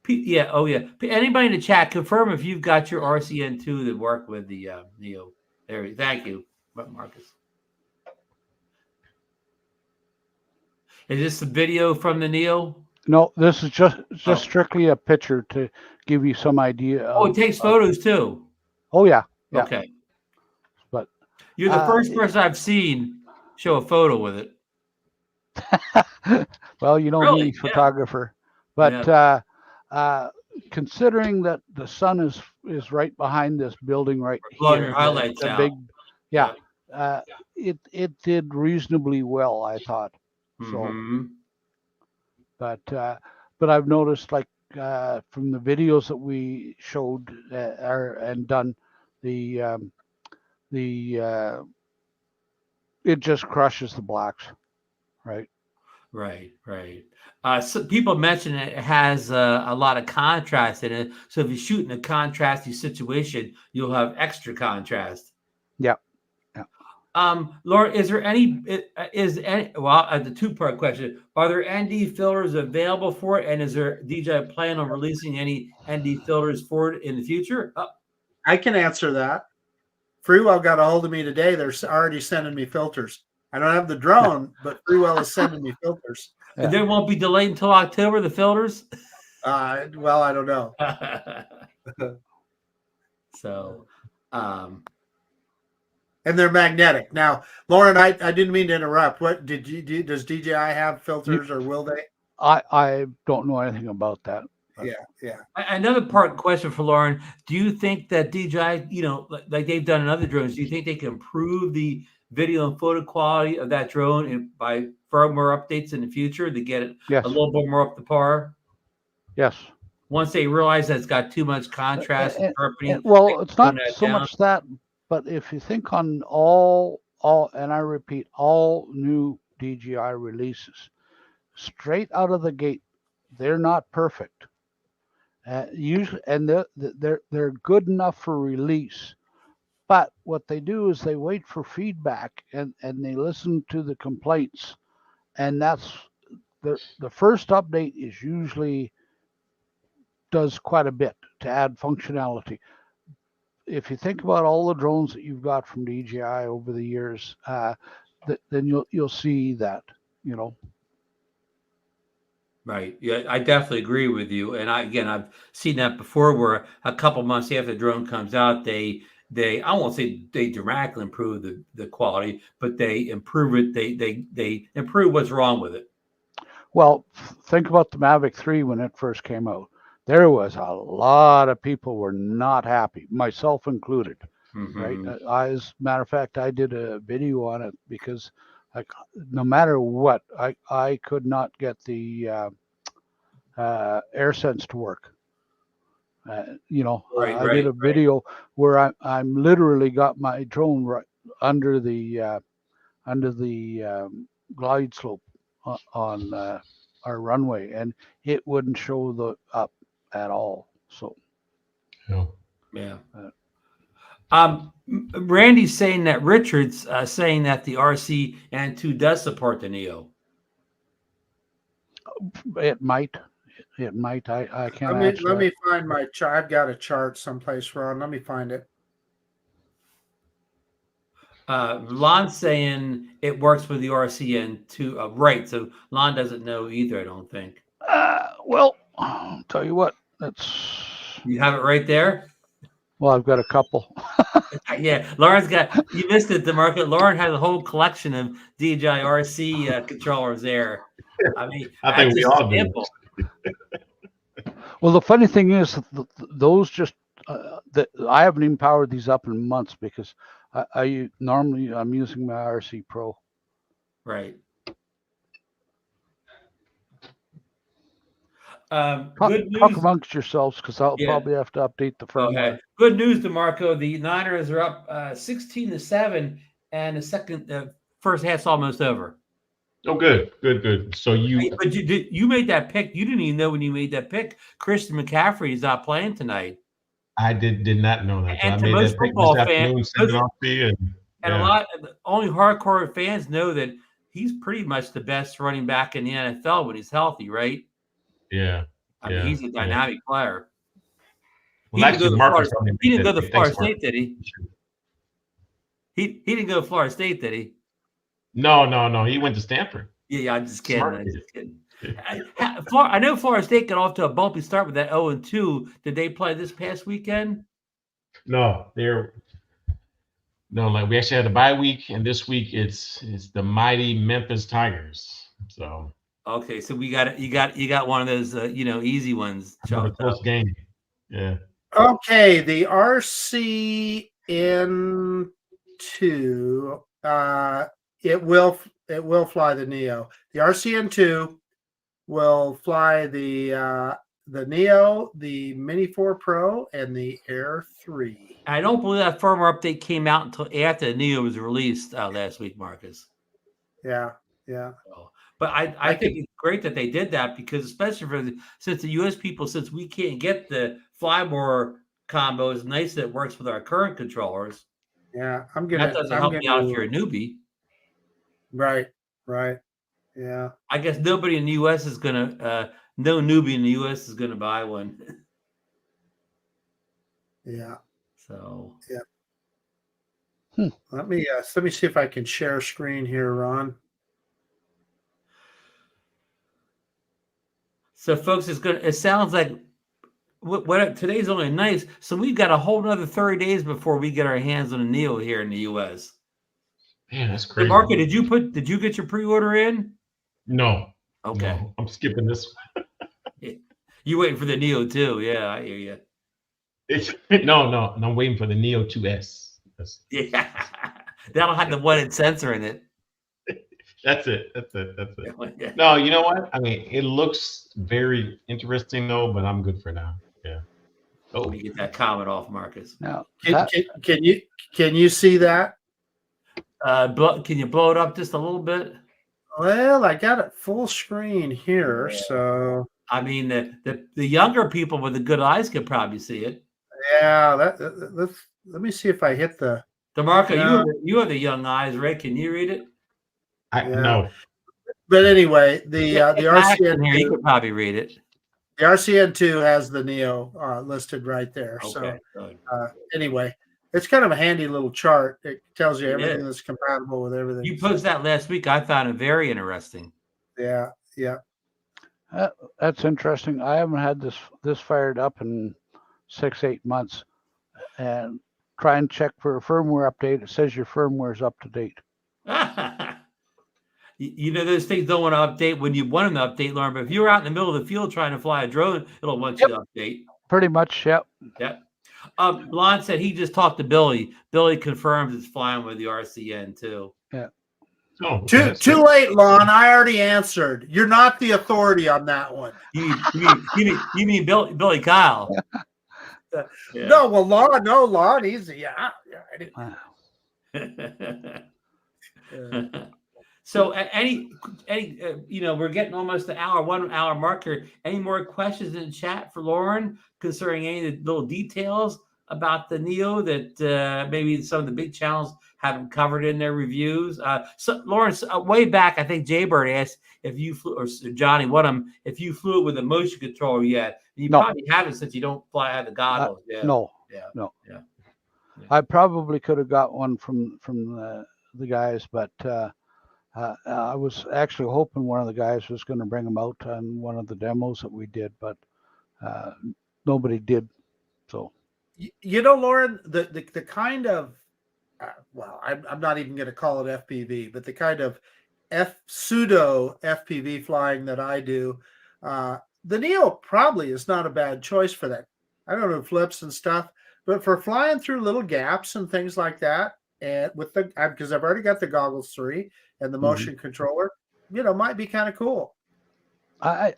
Yeah. Oh, yeah. Anybody in the chat, confirm if you've got your RCN2 that work with the Neo. Thank you, Marcus. Is this the video from the Neo? No, this is just strictly a picture to give you some idea. It takes photos too. Oh yeah. Okay. But you're the first person I've seen show a photo with it. Well, you know Really? me, photographer. But considering that the sun is right behind this building right here, your highlights the out. big, it did reasonably well, I thought. So, but I've noticed, like from the videos that we showed and done, it just crushes the blacks, right? Right. So people mention it has a lot of contrast in it. So if you shoot in a contrasty situation, you'll have extra contrast. Yeah. Laura, is there any? The two-part question: are there ND filters available for it, and is there DJI plan on releasing any ND filters for it in the future? I can answer that. Freewell got a hold of me today. They're already sending me filters. I don't have the drone, but Freewell is sending me filters. Yeah. They won't be delayed until October, the filters? Well, I don't know. So, and they're magnetic. Now, Lauren, I didn't mean to interrupt. What does DJI have filters or will they? I don't know anything about that. Yeah. Another part question for Lauren. Do you think that DJI, like they've done in other drones, do you think they can improve the video and photo quality of that drone by firmware updates in the future to get it a little bit more up to par? Yes. Once they realize that it's got too much contrast and sharpening. Well, it's not so much that, but if you think on all, and I repeat, all new DJI releases, straight out of the gate, they're not perfect. Usually, and they're good enough for release. But what they do is they wait for feedback and they listen to the complaints. And that's the first update is usually does quite a bit to add functionality. If you think about all the drones that you've got from DJI over the years, then you'll see that, Right. Yeah, I definitely agree with you. And I've seen that before where a couple months after the drone comes out, I won't say they dramatically improve the quality, but they improve it. They improve what's wrong with it. Well, think about the Mavic 3 when it first came out. There was a lot of people were not happy, myself included. Right. As a matter of fact, I did a video on it because no matter what, I could not get the AirSense to work. I did a video where I'm literally got my drone right under the glide slope on our runway, and it wouldn't show the up at all. So, yeah. Randy's saying that Richard's saying that the RCN2 does support the Neo. It might. I can't. Let me find my chart. I've got a chart someplace, Ron. Let me find it. Lon's saying it works with the RCN2. Right. So Lon doesn't know either, I don't think. Well, I'll tell you what. You have it right there? Well, I've got a couple. Yeah, Lauren's got. You missed it, DeMarco. Lauren has a whole collection of DJI RC controllers there. I mean, I think we all do. Well, the funny thing is, those just I haven't even powered these up in months because I'm using my RC Pro. Right. Talk amongst yourselves because I'll probably have to update the firmware. Okay. Good news, DeMarco. The Niners are up 16-7, and the first half's almost over. Oh, good. So but you made that pick. You didn't even know when you made that pick. Christian McCaffrey is not playing tonight. I did not know that. So and I made that pick this afternoon. And a lot of only hardcore fans know that he's pretty much the best running back in the NFL when he's healthy, right? Yeah. I mean, he's a dynamic player. Well, he didn't go to Florida State, did he? He didn't go to Florida State, did he? No. He went to Stanford. Yeah, I'm just kidding. I know Florida State got off to a bumpy start with that 0-2. Did they play this past weekend? No, we actually had a bye week, and this week it's the mighty Memphis Tigers. So okay, so you got one of those easy ones. A close game. Yeah. Okay, the RCN2 it will fly the Neo. The RCN2 will fly the Neo, the Mini 4 Pro, and the Air 3. I don't believe that firmware update came out until after the Neo was released last week, Marcus. Yeah. But I think it's great that they did that because especially since the U.S. people, since we can't get the Flymore combo, it's nice that it works with our current controllers. Yeah, that doesn't help you out if you're a newbie. Right. Yeah. I guess nobody in the U.S. is gonna, no newbie in the U.S. is gonna buy one. Yeah. So. Yeah. Let me see if I can share screen here, Ron. So, folks, it sounds like what today's only nice. So we've got a whole another 30 days before we get our hands on a Neo here in the U.S. Man, that's crazy. DeMarco, did you get your pre-order in? No. Okay. No, I'm skipping this one. You waiting for the Neo too? Yeah, I hear you. No. I'm waiting for the Neo 2S. Yeah, that'll have the one sensor in it. That's it. No, you know what? I mean, it looks very interesting though, but I'm good for now. Yeah. Let me get that comment off, Marcus. Now, can you see that? Can you blow it up just a little bit? Well, I got it full screen here, so I mean the younger people with the good eyes could probably see it. Yeah, let me see if I hit the. DeMarco, you have the young eyes, right? Can you read it? No. But anyway, the RCN2 here, you could probably read it. The RCN2 has the Neo listed right there. Okay, so anyway, it's kind of a handy little chart. It tells you everything that's compatible with everything. You posted that last week. I found it very interesting. Yeah. That's interesting. I haven't had this fired up in 6-8 months, and try and check for a firmware update. It says your firmware is up to date. You know, those things don't want to update when you want them to update, Lauren. But if you're out in the middle of the field trying to fly a drone, it'll want you to update. Pretty much, yep. Yep. Lon said he just talked to Billy. Billy confirms it's flying with the RCN too. Yeah. Oh, Too late, Lon. I already answered. You're not the authority on that one. You mean Billy Kyle? Yeah. No, well, Lon, easy. I didn't. So any you know, we're getting almost the 1 hour marker. Any more questions in the chat for Lauren concerning any of the little details about the Neo that maybe some of the big channels haven't covered in their reviews? So Lauren, way back, I think Jaybird asked if you flew, or Johnny, one of them, if you flew it with a motion controller yet. You probably haven't, since you don't fly out the goggles. No. I probably could have got one from the guys, but I was actually hoping one of the guys was going to bring them out on one of the demos that we did, but nobody did. So, you know, Lauren, the kind of well, I'm not even going to call it FPV, but the kind of pseudo FPV flying that I do, the Neo probably is not a bad choice for that. I don't know, flips and stuff, but for flying through little gaps and things like that, and with the, because I've already got the goggles 3 and the motion controller, you know, might be kind of cool. I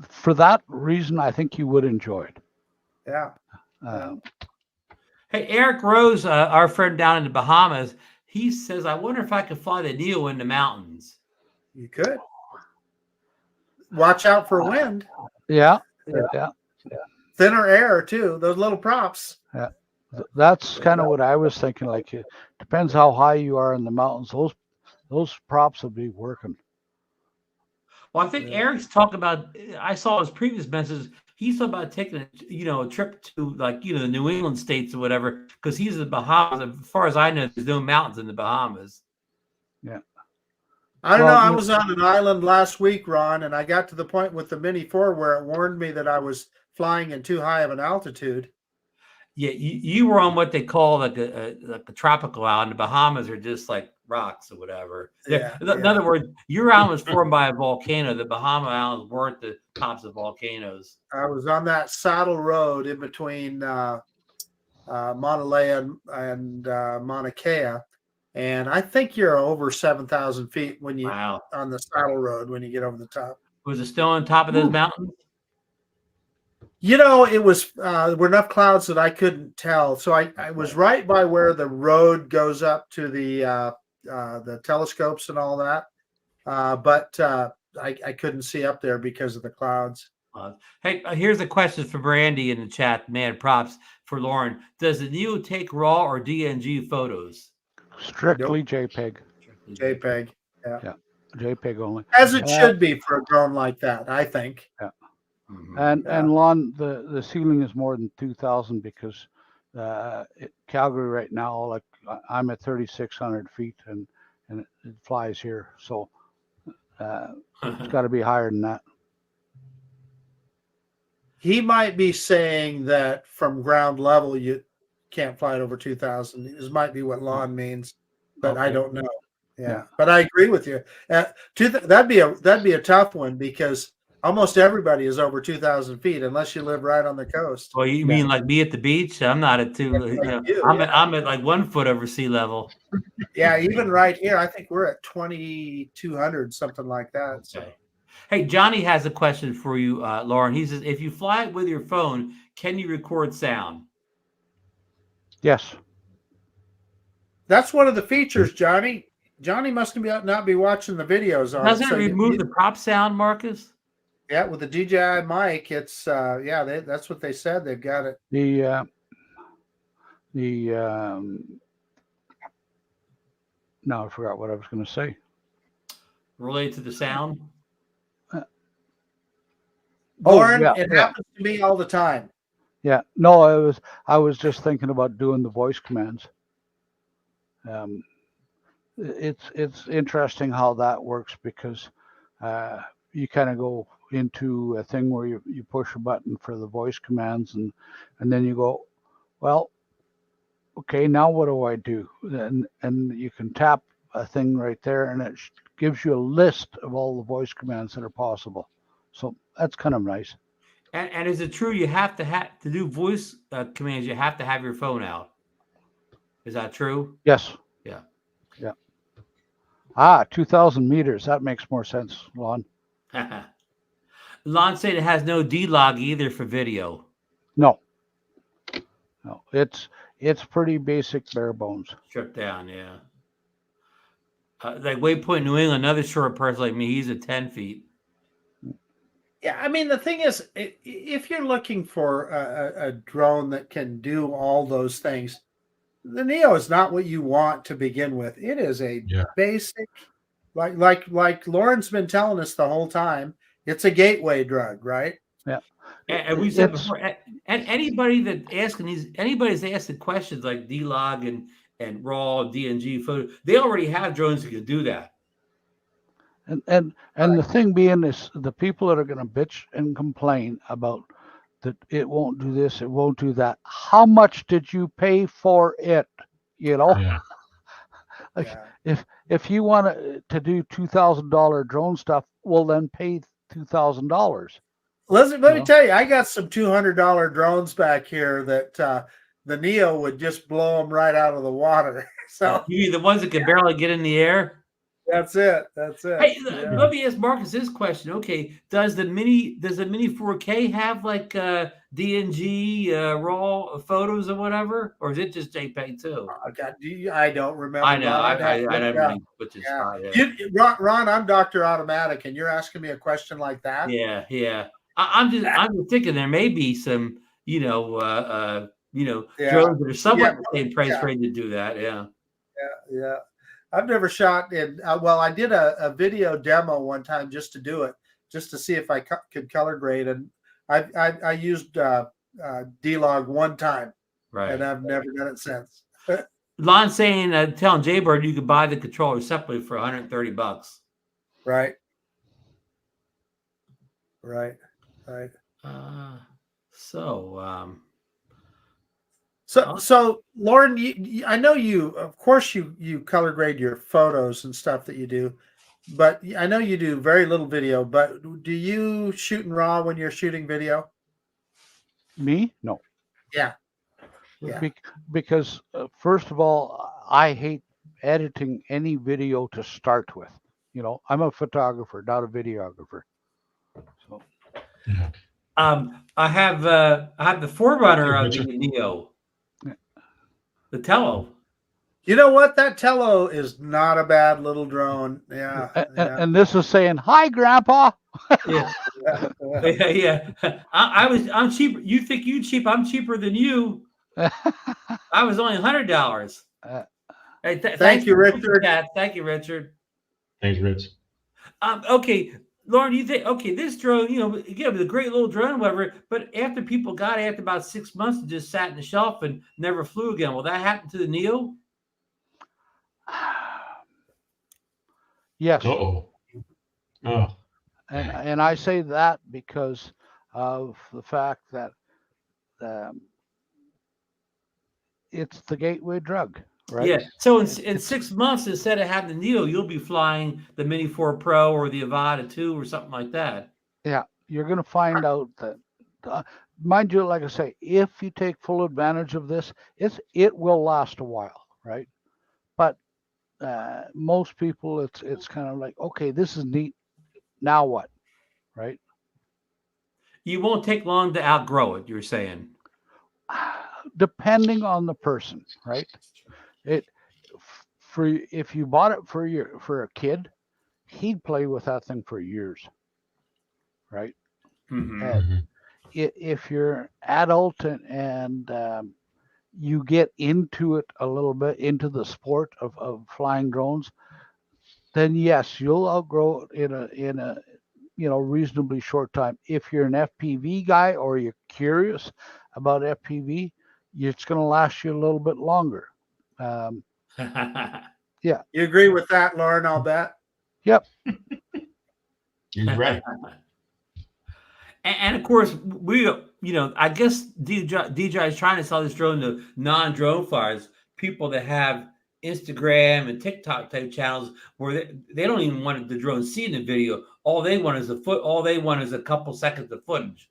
for that reason, I think you would enjoy it. Yeah. Hey, Eric Rose, our friend down in the Bahamas, he says, I wonder if I could fly the Neo in the mountains. You could. Watch out for wind. Yeah. Thinner air too. Those little props. Yeah. That's kind of what I was thinking. Like, it depends how high you are in the mountains. Those props will be working. Well, I think Eric's talking about, I saw his previous messages. He's talking about taking a trip to, like, the New England states or whatever, because he's in the Bahamas. As far as I know, there's no mountains in the Bahamas. Yeah. I don't know. I was on an island last week, Ron, and I got to the point with the Mini 4 where it warned me that I was flying in too high of an altitude. Yeah, you were on what they call like a tropical island. The Bahamas are just like rocks or whatever. Yeah, in other words, your island was formed by a volcano. The Bahama Islands weren't the tops of volcanoes. I was on that saddle road in between Mauna Lea and Mauna Kea, and I think you're over 7,000 feet when you on the saddle road when you get over the top. Was it still on top of those mountains? You know, it was there were enough clouds that I couldn't tell. So I was right by where the road goes up to the telescopes and all that, but I couldn't see up there because of the clouds. Hey, here's a question for Brandy in the chat. Man, props for Lauren. Does the Neo take RAW or DNG photos? Strictly JPEG. JPEG. Yeah. JPEG only. As it should be for a drone like that, I think. Yeah. And Lon, the ceiling is more than 2,000 because Calgary right now, like I'm at 3,600 feet and it flies here, so it's got to be higher than that. He might be saying that from ground level you can't fly it over 2,000. This might be what Lon means, but I don't know. Yeah, but I agree with you. That'd be a tough one because almost everybody is over 2,000 feet unless you live right on the coast. Well, you mean like me at the beach? I'm not at I'm at like 1 foot over sea level. Yeah, even right here, I think we're at 2,200, something like that. Okay. So. Hey, Johnny has a question for you, Lauren. He says, if you fly it with your phone, can you record sound? Yes. That's one of the features, Johnny. Johnny must not be watching the videos. Doesn't it remove the prop sound, Marcus? Yeah, with the DJI mic, it's that's what they said. They've got it. Now I forgot what I was going to say. Related to the sound? Lauren, it happens to me all the time. Yeah, no, I was just thinking about doing the voice commands. It's interesting how that works because you kind of go into a thing where you push a button for the voice commands, and then you go, well, okay, now what do I do? And you can tap a thing right there, and it gives you a list of all the voice commands that are possible. So that's kind of nice. And is it true you have to do voice commands? You have to have your phone out. Is that true? Yes. Yeah. 2,000 meters. That makes more sense, Lon. Lon said it has no D-Log either for video. No, it's pretty basic, bare bones. Stripped down, yeah. Like Waypoint New England, another short person like me, he's at 10 feet. Yeah, I mean, the thing is, if you're looking for a drone that can do all those things, the Neo is not what you want to begin with. It is a basic, like Lauren's been telling us the whole time, it's a gateway drug, right? Yeah. And we said before, and anybody's asking questions like D-Log and RAW, DNG photo, they already have drones that can do that. And the thing being is, the people that are going to bitch and complain about that it won't do this, it won't do that. How much did you pay for it? You know, if you want to do $2,000 drone stuff, well then pay $2,000. Let me tell you, I got some $200 drones back here that the Neo would just blow them right out of the water. So you mean the ones that can barely get in the air? That's it. Hey, let me ask Marcus this question. Okay, does the Mini 4K have like DNG raw photos or whatever, or is it just JPEG too? God, I don't remember. I know. I don't know which is Ron, I'm Dr. Automatic, and you're asking me a question like that. Yeah. I'm just thinking there may be some drones that are somewhat the same price range to do that. Yeah. I've never shot in. I did a video demo one time just to do it, just to see if I could color grade, and I used D-Log one time, right? And I've never done it since. Lon saying, telling Jaybird you could buy the controller separately for $130. Right. So Lauren, I know you. Of course, you color grade your photos and stuff that you do, but I know you do very little video. But do you shoot in RAW when you're shooting video? Me? No. Yeah. Because first of all, I hate editing any video to start with. You know, I'm a photographer, not a videographer. So. I have the Forerunner of the Neo. The Tello. You know what? That Tello is not a bad little drone. Yeah. And this is saying, "Hi, Grandpa." Yeah. I'm cheaper. You think you cheap? I'm cheaper than you. I was only $100. Hey, thank you, Richard. Thank you, Richard. Thanks, Rich. Okay. Lauren, you think, this drone, it was a great little drone, whatever, but after people got it, after about 6 months, it just sat in the shelf and never flew again. Will that happen to the Neo? Yes. Oh. And I say that because of the fact that it's the gateway drug. Right. Yeah. So in 6 months, instead of having the Neo, you'll be flying the Mini 4 Pro or the Avata 2 or something like that. Yeah. You're going to find out that, mind you, like I say, if you take full advantage of this, it will last a while. Right. But most people, it's kind of like, okay, this is neat. Now what? Right. You won't take long to outgrow it, you're saying. Depending on the person. Right. If you bought it for a kid, he'd play with that thing for years, right? Mm-hmm. If you're adult and you get into it a little bit, into the sport of flying drones, then yes, you'll outgrow it in a reasonably short time. If you're an FPV guy or you're curious about FPV, it's going to last you a little bit longer. Yeah. You agree with that, Lauren? I'll bet. Yep. He's right. And of course, I guess DJI is trying to sell this drone to non-drone flyers, people that have Instagram and TikTok type channels where they don't even want the drone seen in the video. All they want is all they want is a couple seconds of footage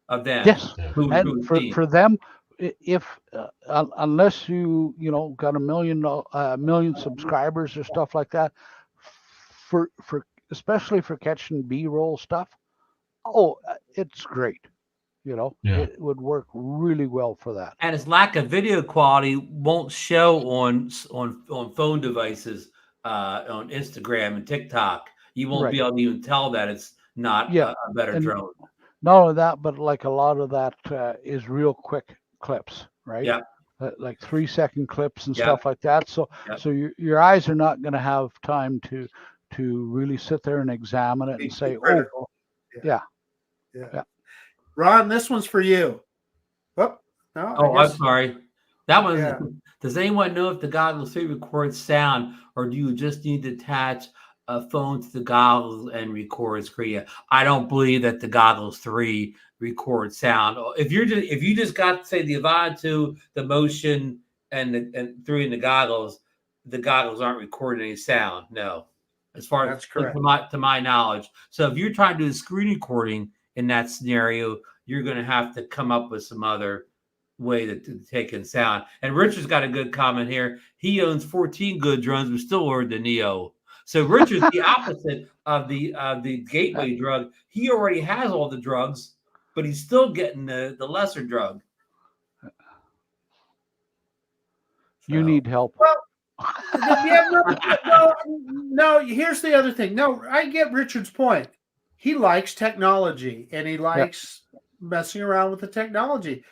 of them. Yes, who and for them, if unless you got a million subscribers or stuff like that, for especially for catching B-roll stuff, it's great. It would work really well for that. And its lack of video quality won't show on phone devices, on Instagram and TikTok. You won't be able to even tell that it's not a better drone. Not only that, but like a lot of that is real quick clips, right? Yeah. Like 3-second clips and stuff like that. So your eyes are not going to have time to really sit there and examine it and say, yeah. Ron, this one's for you. I'm sorry. That was. Does anyone know if the Goggles 3 records sound, or do you just need to attach a phone to the goggles and record screen? I don't believe that the Goggles 3 record sound. If you just got, say, the Avaya 2, the Motion, and 3 in the goggles aren't recording any sound. No, as far as to my knowledge. So if you're trying to do a screen recording in that scenario, you're going to have to come up with some other way to take in sound. And Richard's got a good comment here. He owns 14 good drones, but still ordered the Neo. So Richard's the opposite of the gateway drug. He already has all the drugs, but he's still getting the lesser drug. You need help. Well, no. Here's the other thing. No, I get Richard's point. He likes technology and he likes messing around with the technology.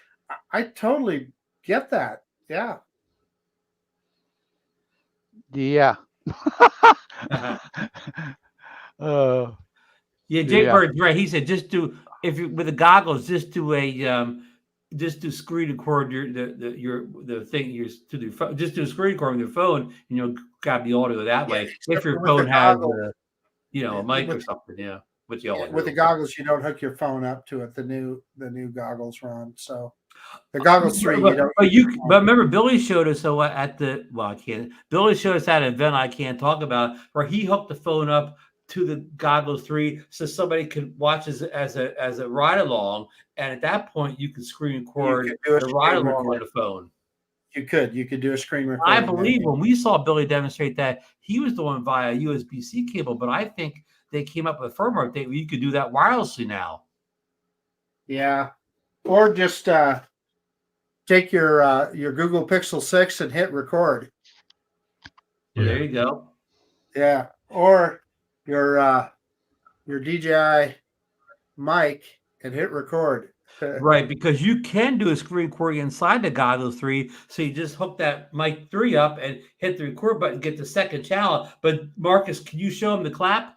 I totally get that. Yeah. Yeah. Jay Bird's right. He said with the goggles, just do screen record the thing to do. Just do a screen record with your phone, and grab the audio that way. If your phone has a mic or something, with the goggles, you don't hook your phone up to it. The new goggles, Ron. So the Goggles 3, you don't. But remember, Billy showed us Billy showed us at an event I can't talk about, where he hooked the phone up to the Goggles 3 so somebody could watch as a ride along, and at that point you could screen record the ride along on the phone. You could do a screen recording. I believe when we saw Billy demonstrate that, he was doing via USB-C cable, but I think they came up with a firmware update where you could do that wirelessly now. Yeah, or just take your Google Pixel 6 and hit record. Yeah. There you go. Yeah, or your DJI mic and hit record. Right, because you can do a screen recording inside the Goggles 3, so you just hook that mic 3 up and hit the record button, get the second channel. But Marcus, can you show him the clap?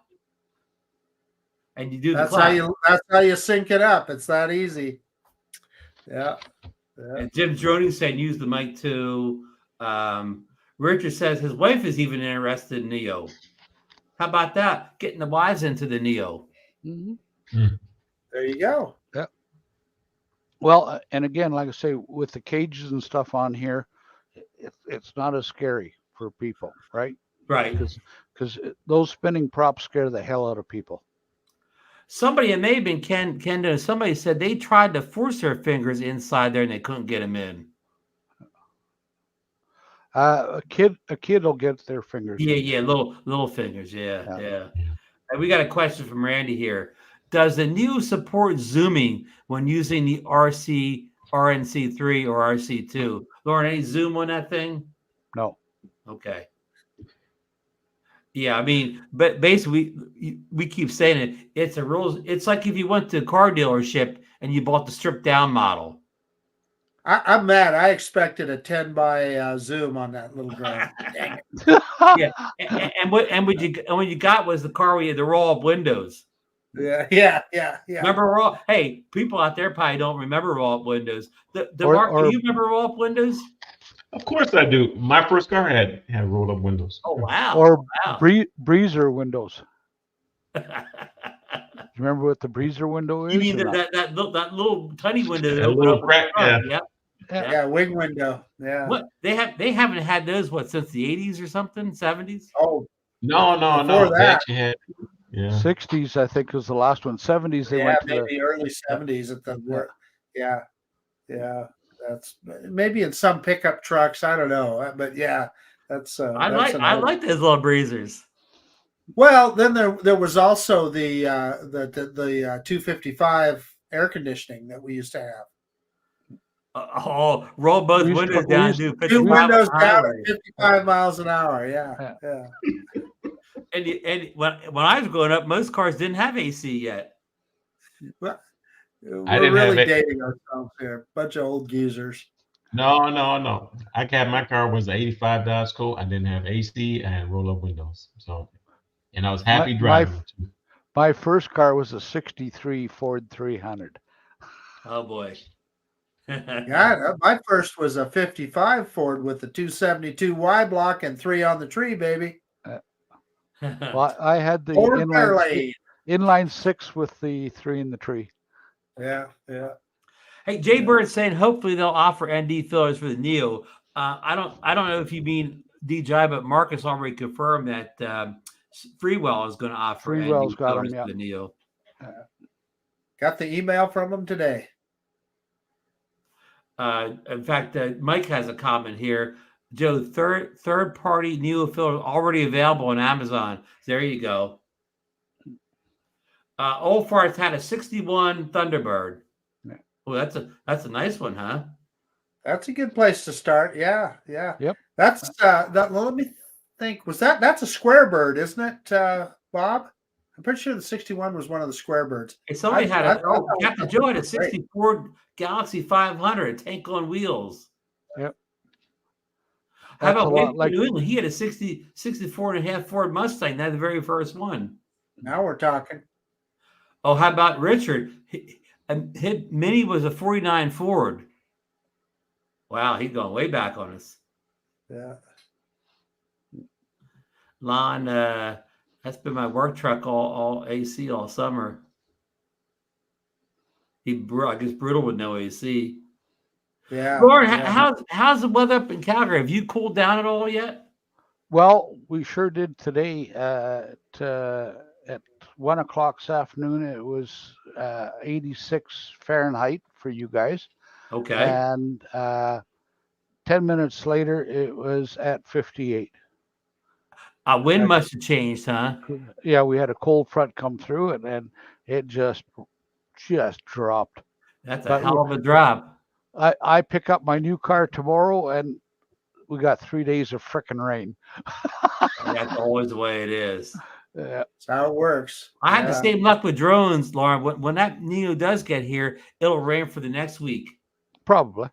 And you do the clap. That's how you sync it up. It's that easy. Yeah. And Jim Droney said use the mic too. Richard says his wife is even interested in Neo. How about that? Getting the wives into the Neo. Mm-hmm. There you go. Yeah. Well, and again, like I say, with the cages and stuff on here, it's not as scary for people, right? Right. Because those spinning props scare the hell out of people. Somebody, it may have been Ken, somebody said they tried to force their fingers inside there and they couldn't get them in. A kid will get their fingers. Yeah, little fingers. Yeah. And we got a question from Randy here. Does the Neo support zooming when using the RNC3 or RC2? Lauren, any zoom on that thing? No. Okay. Yeah, I mean, but basically, we keep saying it. It's like if you went to a car dealership and you bought the stripped down model. I'm mad. I expected a 10 by zoom on that little drone. Dang it. Yeah, and what you got was the car where you had the roll up windows. Yeah. Remember hey, people out there probably don't remember roll up windows. DeMarco, do you remember roll up windows? Of course I do. My first car had rolled up windows. Oh wow! Or breezer windows. you remember what the breezer window is? You mean or not? that little tiny window that That opened little up in crack, the front? yeah. Yep. Yeah, wing window. Yeah. What they haven't had those since the 80s or something, 70s? Oh, No, before They that, actually had, yeah. 60s, I think, was the last one. 70s, they yeah, went to maybe early 70s at the work. Yeah, yeah. That's maybe in some pickup trucks. I don't know, but yeah, that's I that's an I old. like those little breezers. Well, then there was also the 255 air conditioning that we used to have. Roll both We used to windows go- we down, used- do Two 55 on windows the down highway. at 55 miles an hour. Yeah, Yeah. yeah. And when I was growing up, most cars didn't have AC yet. Well, I we're didn't have really it. dating ourselves here. Bunch of old geezers. No. I had my car was an 85 Dodge Colt. I didn't have AC and roll up windows. So, and I was happy driving it too. My first car was a 63 Ford 300. Oh boy. Yeah, my first was a 55 Ford with the 272 Y block and 3 on the tree, baby. Well, I had the Ford Fairlane. inline 6 with the 3 in the tree. Yeah, yeah. Hey, Jay Bird's saying hopefully they'll offer ND fillers for the Neo. I don't know if you mean DJI, but Marcus already confirmed that Freewell is going to offer Freewell's ND got fillers them, yeah. for the Neo. Got the email from them today. In fact, Mike has a comment here. Joe, third party Neo fillers already available on Amazon. There you go. Old Farts had a 61 Thunderbird. Yeah. Oh, that's a nice one, huh? That's a good place to start. Yeah, yeah. Yep. That's that. Let me think. That's a square bird, isn't it, Bob? I'm pretty sure the 61 was one of the square birds. Somebody Captain Joe had a 64 Galaxy 500, a tank on wheels. Yep. How That's about a lot Wade like New England? He had a 64 and a half Ford Mustang. That's the very first one. Now we're talking. Oh, how about Richard? His Mini was a 49 Ford. Wow, he's going way back on us. Yeah. Lon, that's been my work truck all AC all summer. I guess brutal with no AC. Yeah. Lauren, yeah. how's the weather up in Calgary? Have you cooled down at all yet? Well, we sure did today. At 1 o'clock this afternoon, it was 86 Fahrenheit for you guys. Okay. And 10 minutes later, it was at 58. Wind must have changed, huh? Yeah, we had a cold front come through, and it just dropped. That's a hell of a drop. I pick up my new car tomorrow, and we got 3 days of frickin' rain. That's always the way it is. Yeah. That's how it works. I had the same luck with drones, Lauren. When that Neo does get here, it'll rain for the next week. Probably.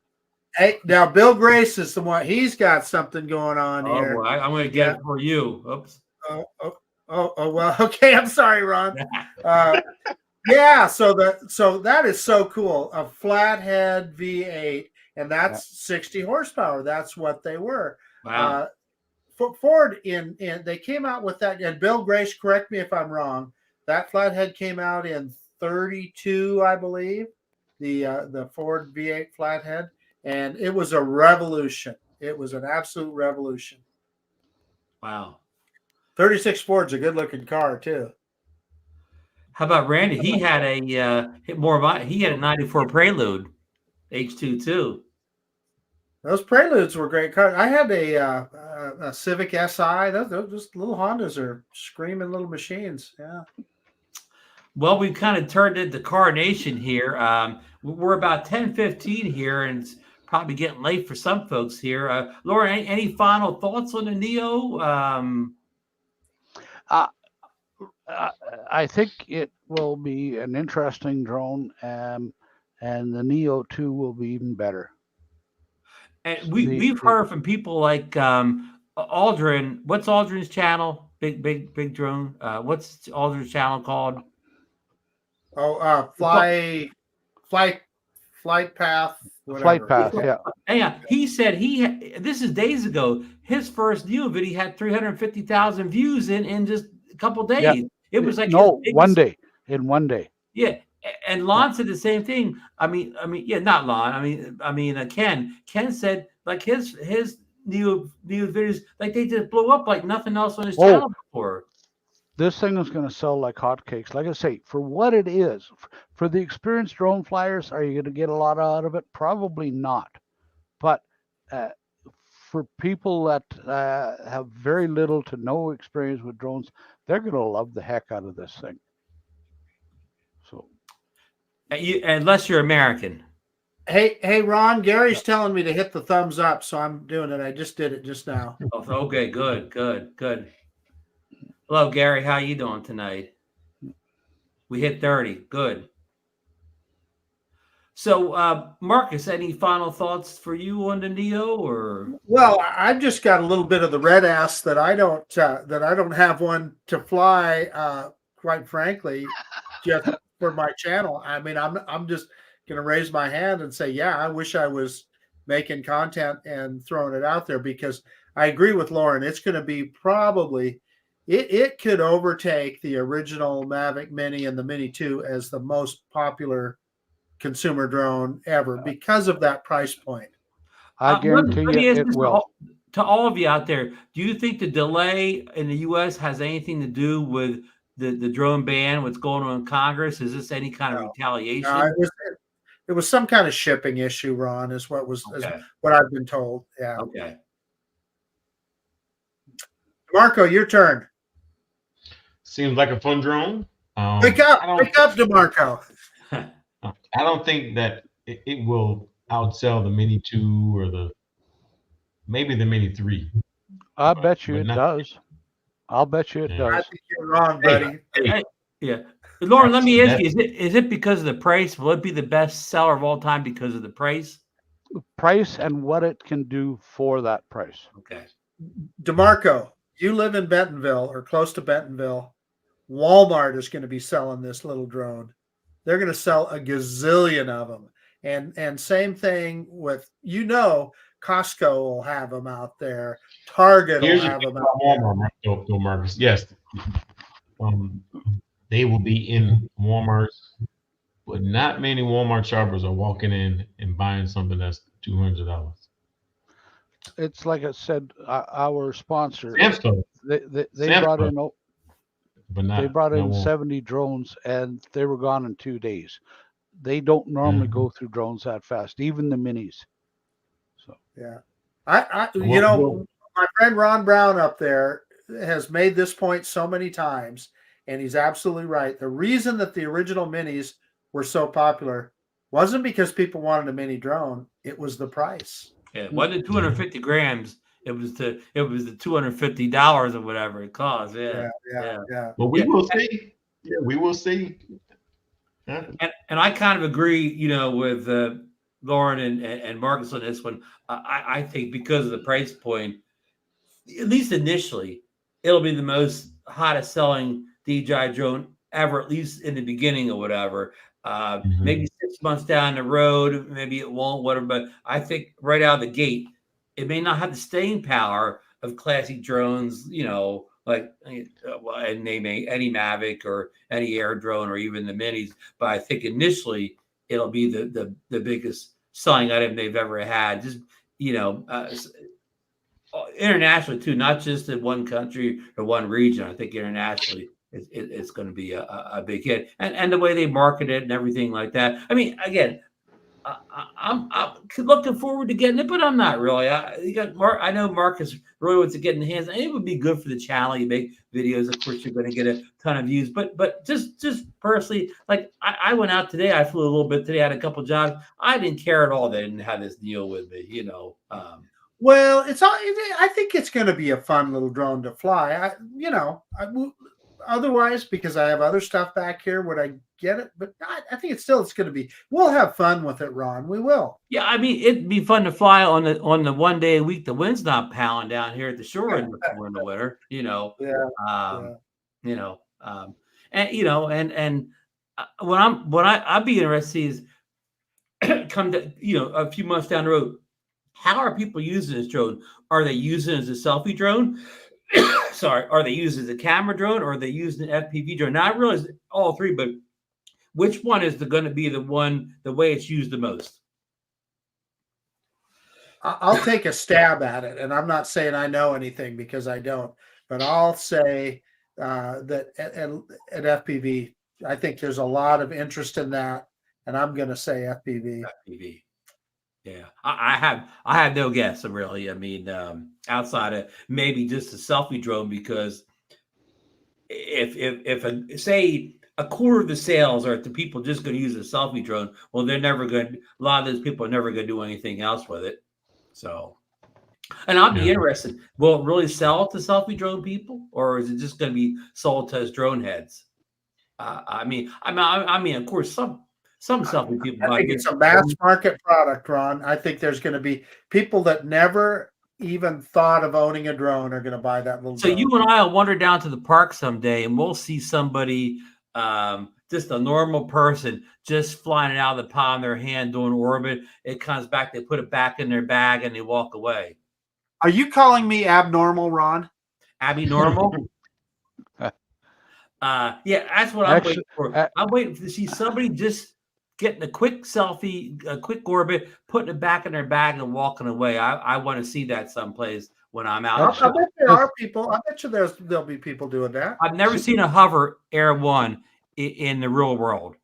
Hey, now Bill Grace is the one. He's got something going on here. Boy, I'm going to get it for you. Oops. Oh, well, okay. I'm sorry, Ron. Yeah, so that is so cool. A flathead V8, and that's 60 horsepower. That's what they were. Wow. Ford they came out with that, and Bill Grace, correct me if I'm wrong. That flathead came out in 32, I believe. The Ford V8 flathead, and it was a revolution. It was an absolute revolution. Wow. 36 Ford's a good-looking car too. How about Randy? He had he had a 94 Prelude H2 too. Those Preludes were great cars. I had a Civic Si. Those little Hondas are screaming little machines. Yeah. Well, we've kind of turned into Car Nation here. We're about 10:15 here, and it's probably getting late for some folks here. Lauren, any final thoughts on the Neo? I think it will be an interesting drone, and the Neo 2 will be even better. And we've heard from people like Aldrin. What's Aldrin's channel? Big drone. What's Aldrin's channel called? Oh, flight path. Whatever. Flight path. Yeah. Yeah. He said this is days ago. His first Neo video had 350,000 views in just a couple days. Yeah. It was like 1 day. in one day. Yeah, and Lon said the same thing. Yeah, not Lon. Ken. Ken said like his Neo videos, like they just blew up like nothing else on his channel before. This thing is going to sell like hotcakes. Like I say, for what it is, for the experienced drone flyers, are you going to get a lot out of it? Probably not. But for people that have very little to no experience with drones, they're going to love the heck out of this thing. So, unless you're American. Hey, Ron, Gary's telling me to hit the thumbs up, so I'm doing it. I just did it just now. Okay, good. Hello, Gary. How you doing tonight? We hit 30. Good. So, Marcus, any final thoughts for you on the Neo, or? Well, I've just got a little bit of the red ass that I don't have one to fly. Quite frankly, just for my channel. I mean, I'm just gonna raise my hand and say, yeah, I wish I was making content and throwing it out there, because I agree with Lauren. It's going to be probably it could overtake the original Mavic Mini and the Mini 2 as the most popular consumer drone ever because of that price point. I guarantee you it will. To all of you out there, do you think the delay in the U.S. has anything to do with the drone ban, what's going on in Congress? Is this any kind of retaliation? No, it was some kind of shipping issue, Ron, is what I've been told. Yeah. Okay. DeMarco, your turn. Seems like a fun drone. Wake up, DeMarco. I don't think that it will outsell the Mini 2 or maybe the Mini 3. I bet you it does. I'll bet you it does. I think you're wrong, buddy. Yeah. Lauren, let me ask you, is it because of the price? Will it be the best seller of all time because of the price? Price and what it can do for that price. Okay. DeMarco, you live in Bentonville or close to Bentonville. Walmart is going to be selling this little drone. They're going to sell a gazillion of them. And same thing with, Costco will have them out there. Target will have them out there. Marcus. Yes. They will be in Walmart, but not many Walmart shoppers are walking in and buying something that's $200. It's like I said, our sponsor, Samsung. They brought in, but they brought in 70 drones and they were gone in 2 days. They don't normally go through drones that fast, even the minis. So yeah, my friend Ron Brown up there has made this point so many times, and he's absolutely right. The reason that the original minis were so popular wasn't because people wanted a mini drone; it was the price. Yeah, it wasn't 250 grams. It was the $250 or whatever it cost. Yeah. Well, we will see. Yeah, we will see. Yeah. And I kind of agree, with Lauren and Marcus on this one. I think because of the price point, at least initially, it'll be the most hottest selling DJI drone ever, at least in the beginning or whatever. Maybe 6 months down the road, maybe it won't, whatever. But I think right out of the gate, it may not have the staying power of classic drones, like name any Mavic or any air drone or even the minis. But I think initially it'll be the biggest selling item they've ever had. Just internationally too, not just in one country or one region. I think internationally it's going to be a big hit, and the way they market it and everything like that. I mean, again, I'm looking forward to getting it, but I'm not really. I know Marcus really wants to get in the hands. It would be good for the channel. You make videos, of course, you're going to get a ton of views. But just personally, like I went out today. I flew a little bit today. I had a couple jobs. I didn't care at all. They didn't have this Neo with me. Well, I think it's going to be a fun little drone to fly. Otherwise, because I have other stuff back here, would I get it? But I think it's going to be. We'll have fun with it, Ron. We will. Yeah, I mean, it'd be fun to fly on the 1 day a week. The wind's not pounding down here at the shore in the winter. I'd be interested is come to a few months down the road. How are people using this drone? Are they using it as a selfie drone? sorry, are they using the camera drone or are they using the FPV drone? Now I realize all three, but which one is going to be the way it's used the most? I'll take a stab at it, and I'm not saying I know anything because I don't, but I'll say that at FPV, I think there's a lot of interest in that, and I'm going to say FPV. FPV. Yeah, I have no guess really. I mean, outside of maybe just a selfie drone, because if say a quarter of the sales are to people just going to use a selfie drone, well, they're never going. A lot of those people are never going to do anything else with it. So, and I'll be interested. Will it really sell to selfie drone people, or is it just going to be sold to as drone heads? I mean, of course, some selfie people. I think it's a mass market product, Ron. I think there's going to be people that never even thought of owning a drone are going to buy that little. So drone. You and I will wander down to the park someday, and we'll see somebody, just a normal person, just flying it out of the palm of their hand doing orbit. It comes back, they put it back in their bag, and they walk away. Are you calling me abnormal, Ron? Abnormal? Yeah, that's what I'm waiting for. I'm waiting to see somebody just getting a quick selfie, a quick orbit, putting it back in their bag and walking away. I want to see that someplace when I'm out. I bet there are people. I bet you there'll be people doing that. I've never seen a hover Air One in the real world.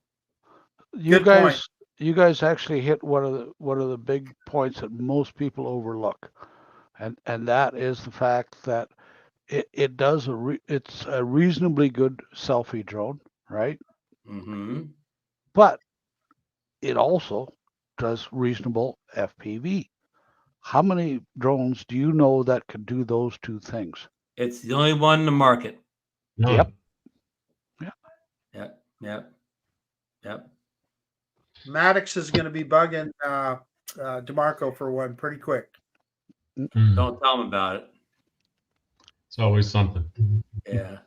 You guys actually hit one of the big points that most people overlook, and that is the fact that it's a reasonably good selfie drone, right? Mm-hmm. But it also does reasonable FPV. How many drones do you know that can do those two things? It's the only one in the market. No. Yep. Yep. Maddox is going to be bugging DeMarco for one pretty quick. Don't tell him about it. It's always something. Yeah.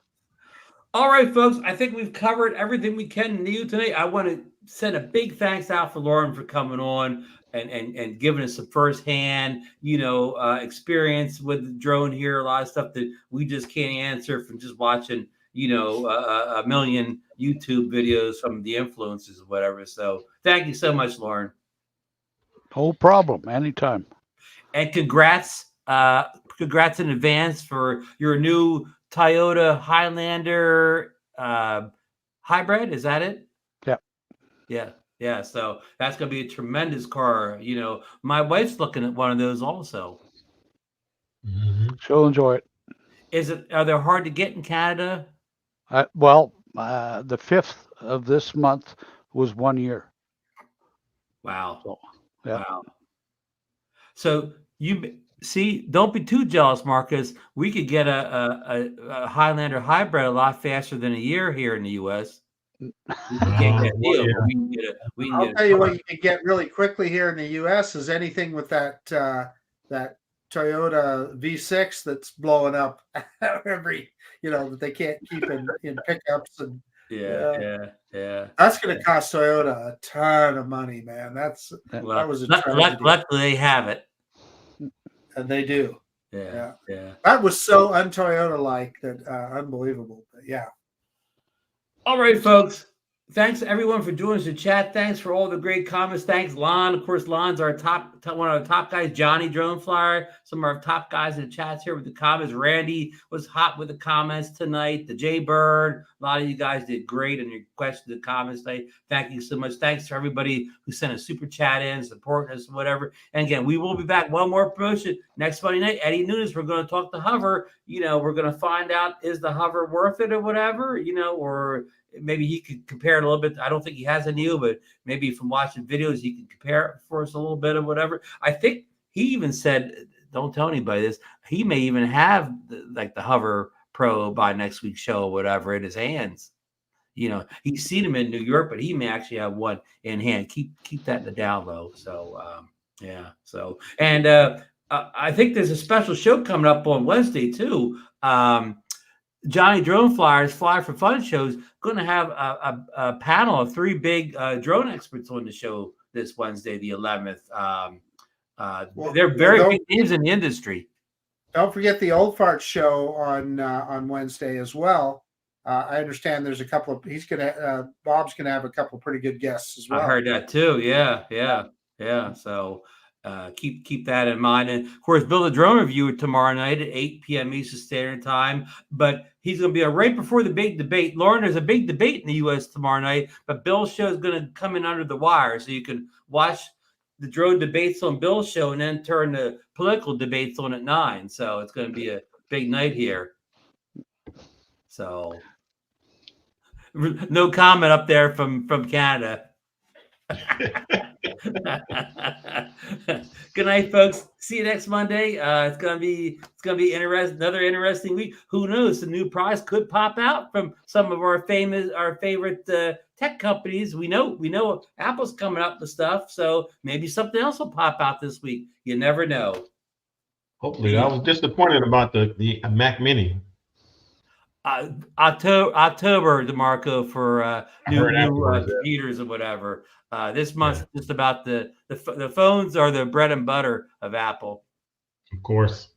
All right, folks. I think we've covered everything we can in Neo tonight. I want to send a big thanks out for Lauren for coming on and giving us some firsthand, experience with the drone here. A lot of stuff that we just can't answer from just watching, a million YouTube videos from the influencers or whatever. So thank you so much, Lauren. No problem. Anytime. And congrats in advance for your new Toyota Highlander hybrid. Is that it? Yeah. So that's going to be a tremendous car. My wife's looking at one of those also. Mm-hmm. She'll enjoy it. Are they hard to get in Canada? The 5th of this month was 1 year. Wow. So, yeah. Wow. So you see, don't be too jealous, Marcus. We could get a Highlander hybrid a lot faster than a year here in the U.S. We can't get a deal. We can I'll tell you what you can get really quickly here in the U.S. is anything with that Toyota V6 that's blowing up every, that they can't keep in pickups and. Yeah. That's going to cost Toyota a ton of money, man. That was a tragedy. Luckily they have it, and they do. Yeah. That was so un-Toyota-like that unbelievable. But yeah. All right, folks. Thanks everyone for joining us in chat. Thanks for all the great comments. Thanks, Lon. Of course, Lon's our one of our top guys. Johnny Drone Flyer, some of our top guys in the chats here with the comments. Randy was hot with the comments tonight. The Jay Bird. A lot of you guys did great in your questions and comments tonight. Thank you so much. Thanks to everybody who sent a super chat in, supporting us, whatever. And again, we will be back. One more promotion next Monday night. Eddie Nunez. We're going to talk the hover. We're going to find out, is the hover worth it or whatever, or maybe he could compare it a little bit. I don't think he has a Neo, but maybe from watching videos, he can compare it for us a little bit or whatever. I think he even said, don't tell anybody this, he may even have the Hover Pro by next week's show or whatever in his hands. He's seen him in New York, but he may actually have one in hand. Keep that in the down low. So, yeah. So, and I think there's a special show coming up on Wednesday too. Johnny Drone Flyers, Fly for Fun shows, going to have a panel of 3 big drone experts on the show this Wednesday, the 11th. They're very big names in the industry. Don't forget the Old Fart show on Wednesday as well. I understand there's a couple of Bob's gonna have a couple of pretty good guests as well. I heard that too. Yeah. So keep that in mind. And of course, Bill the Drone Reviewer tomorrow night at 8 p.m. Eastern Standard Time. But he's going to be right before the big debate. Lauren, there's a big debate in the U.S. tomorrow night, but Bill's show is going to come in under the wire, so you can watch the drone debates on Bill's show and then turn the political debates on at 9. So it's going to be a big night here. So no comment up there from Canada. Good night, folks. See you next Monday. It's gonna be interesting. Another interesting week. Who knows? The new prize could pop out from some of our favorite tech companies. We know Apple's coming up with stuff, so maybe something else will pop out this week. You never know. Hopefully, I was disappointed about the Mac Mini. October, DeMarco, for new computers or whatever. This month's just about the phones are the bread and butter of Apple. Of course.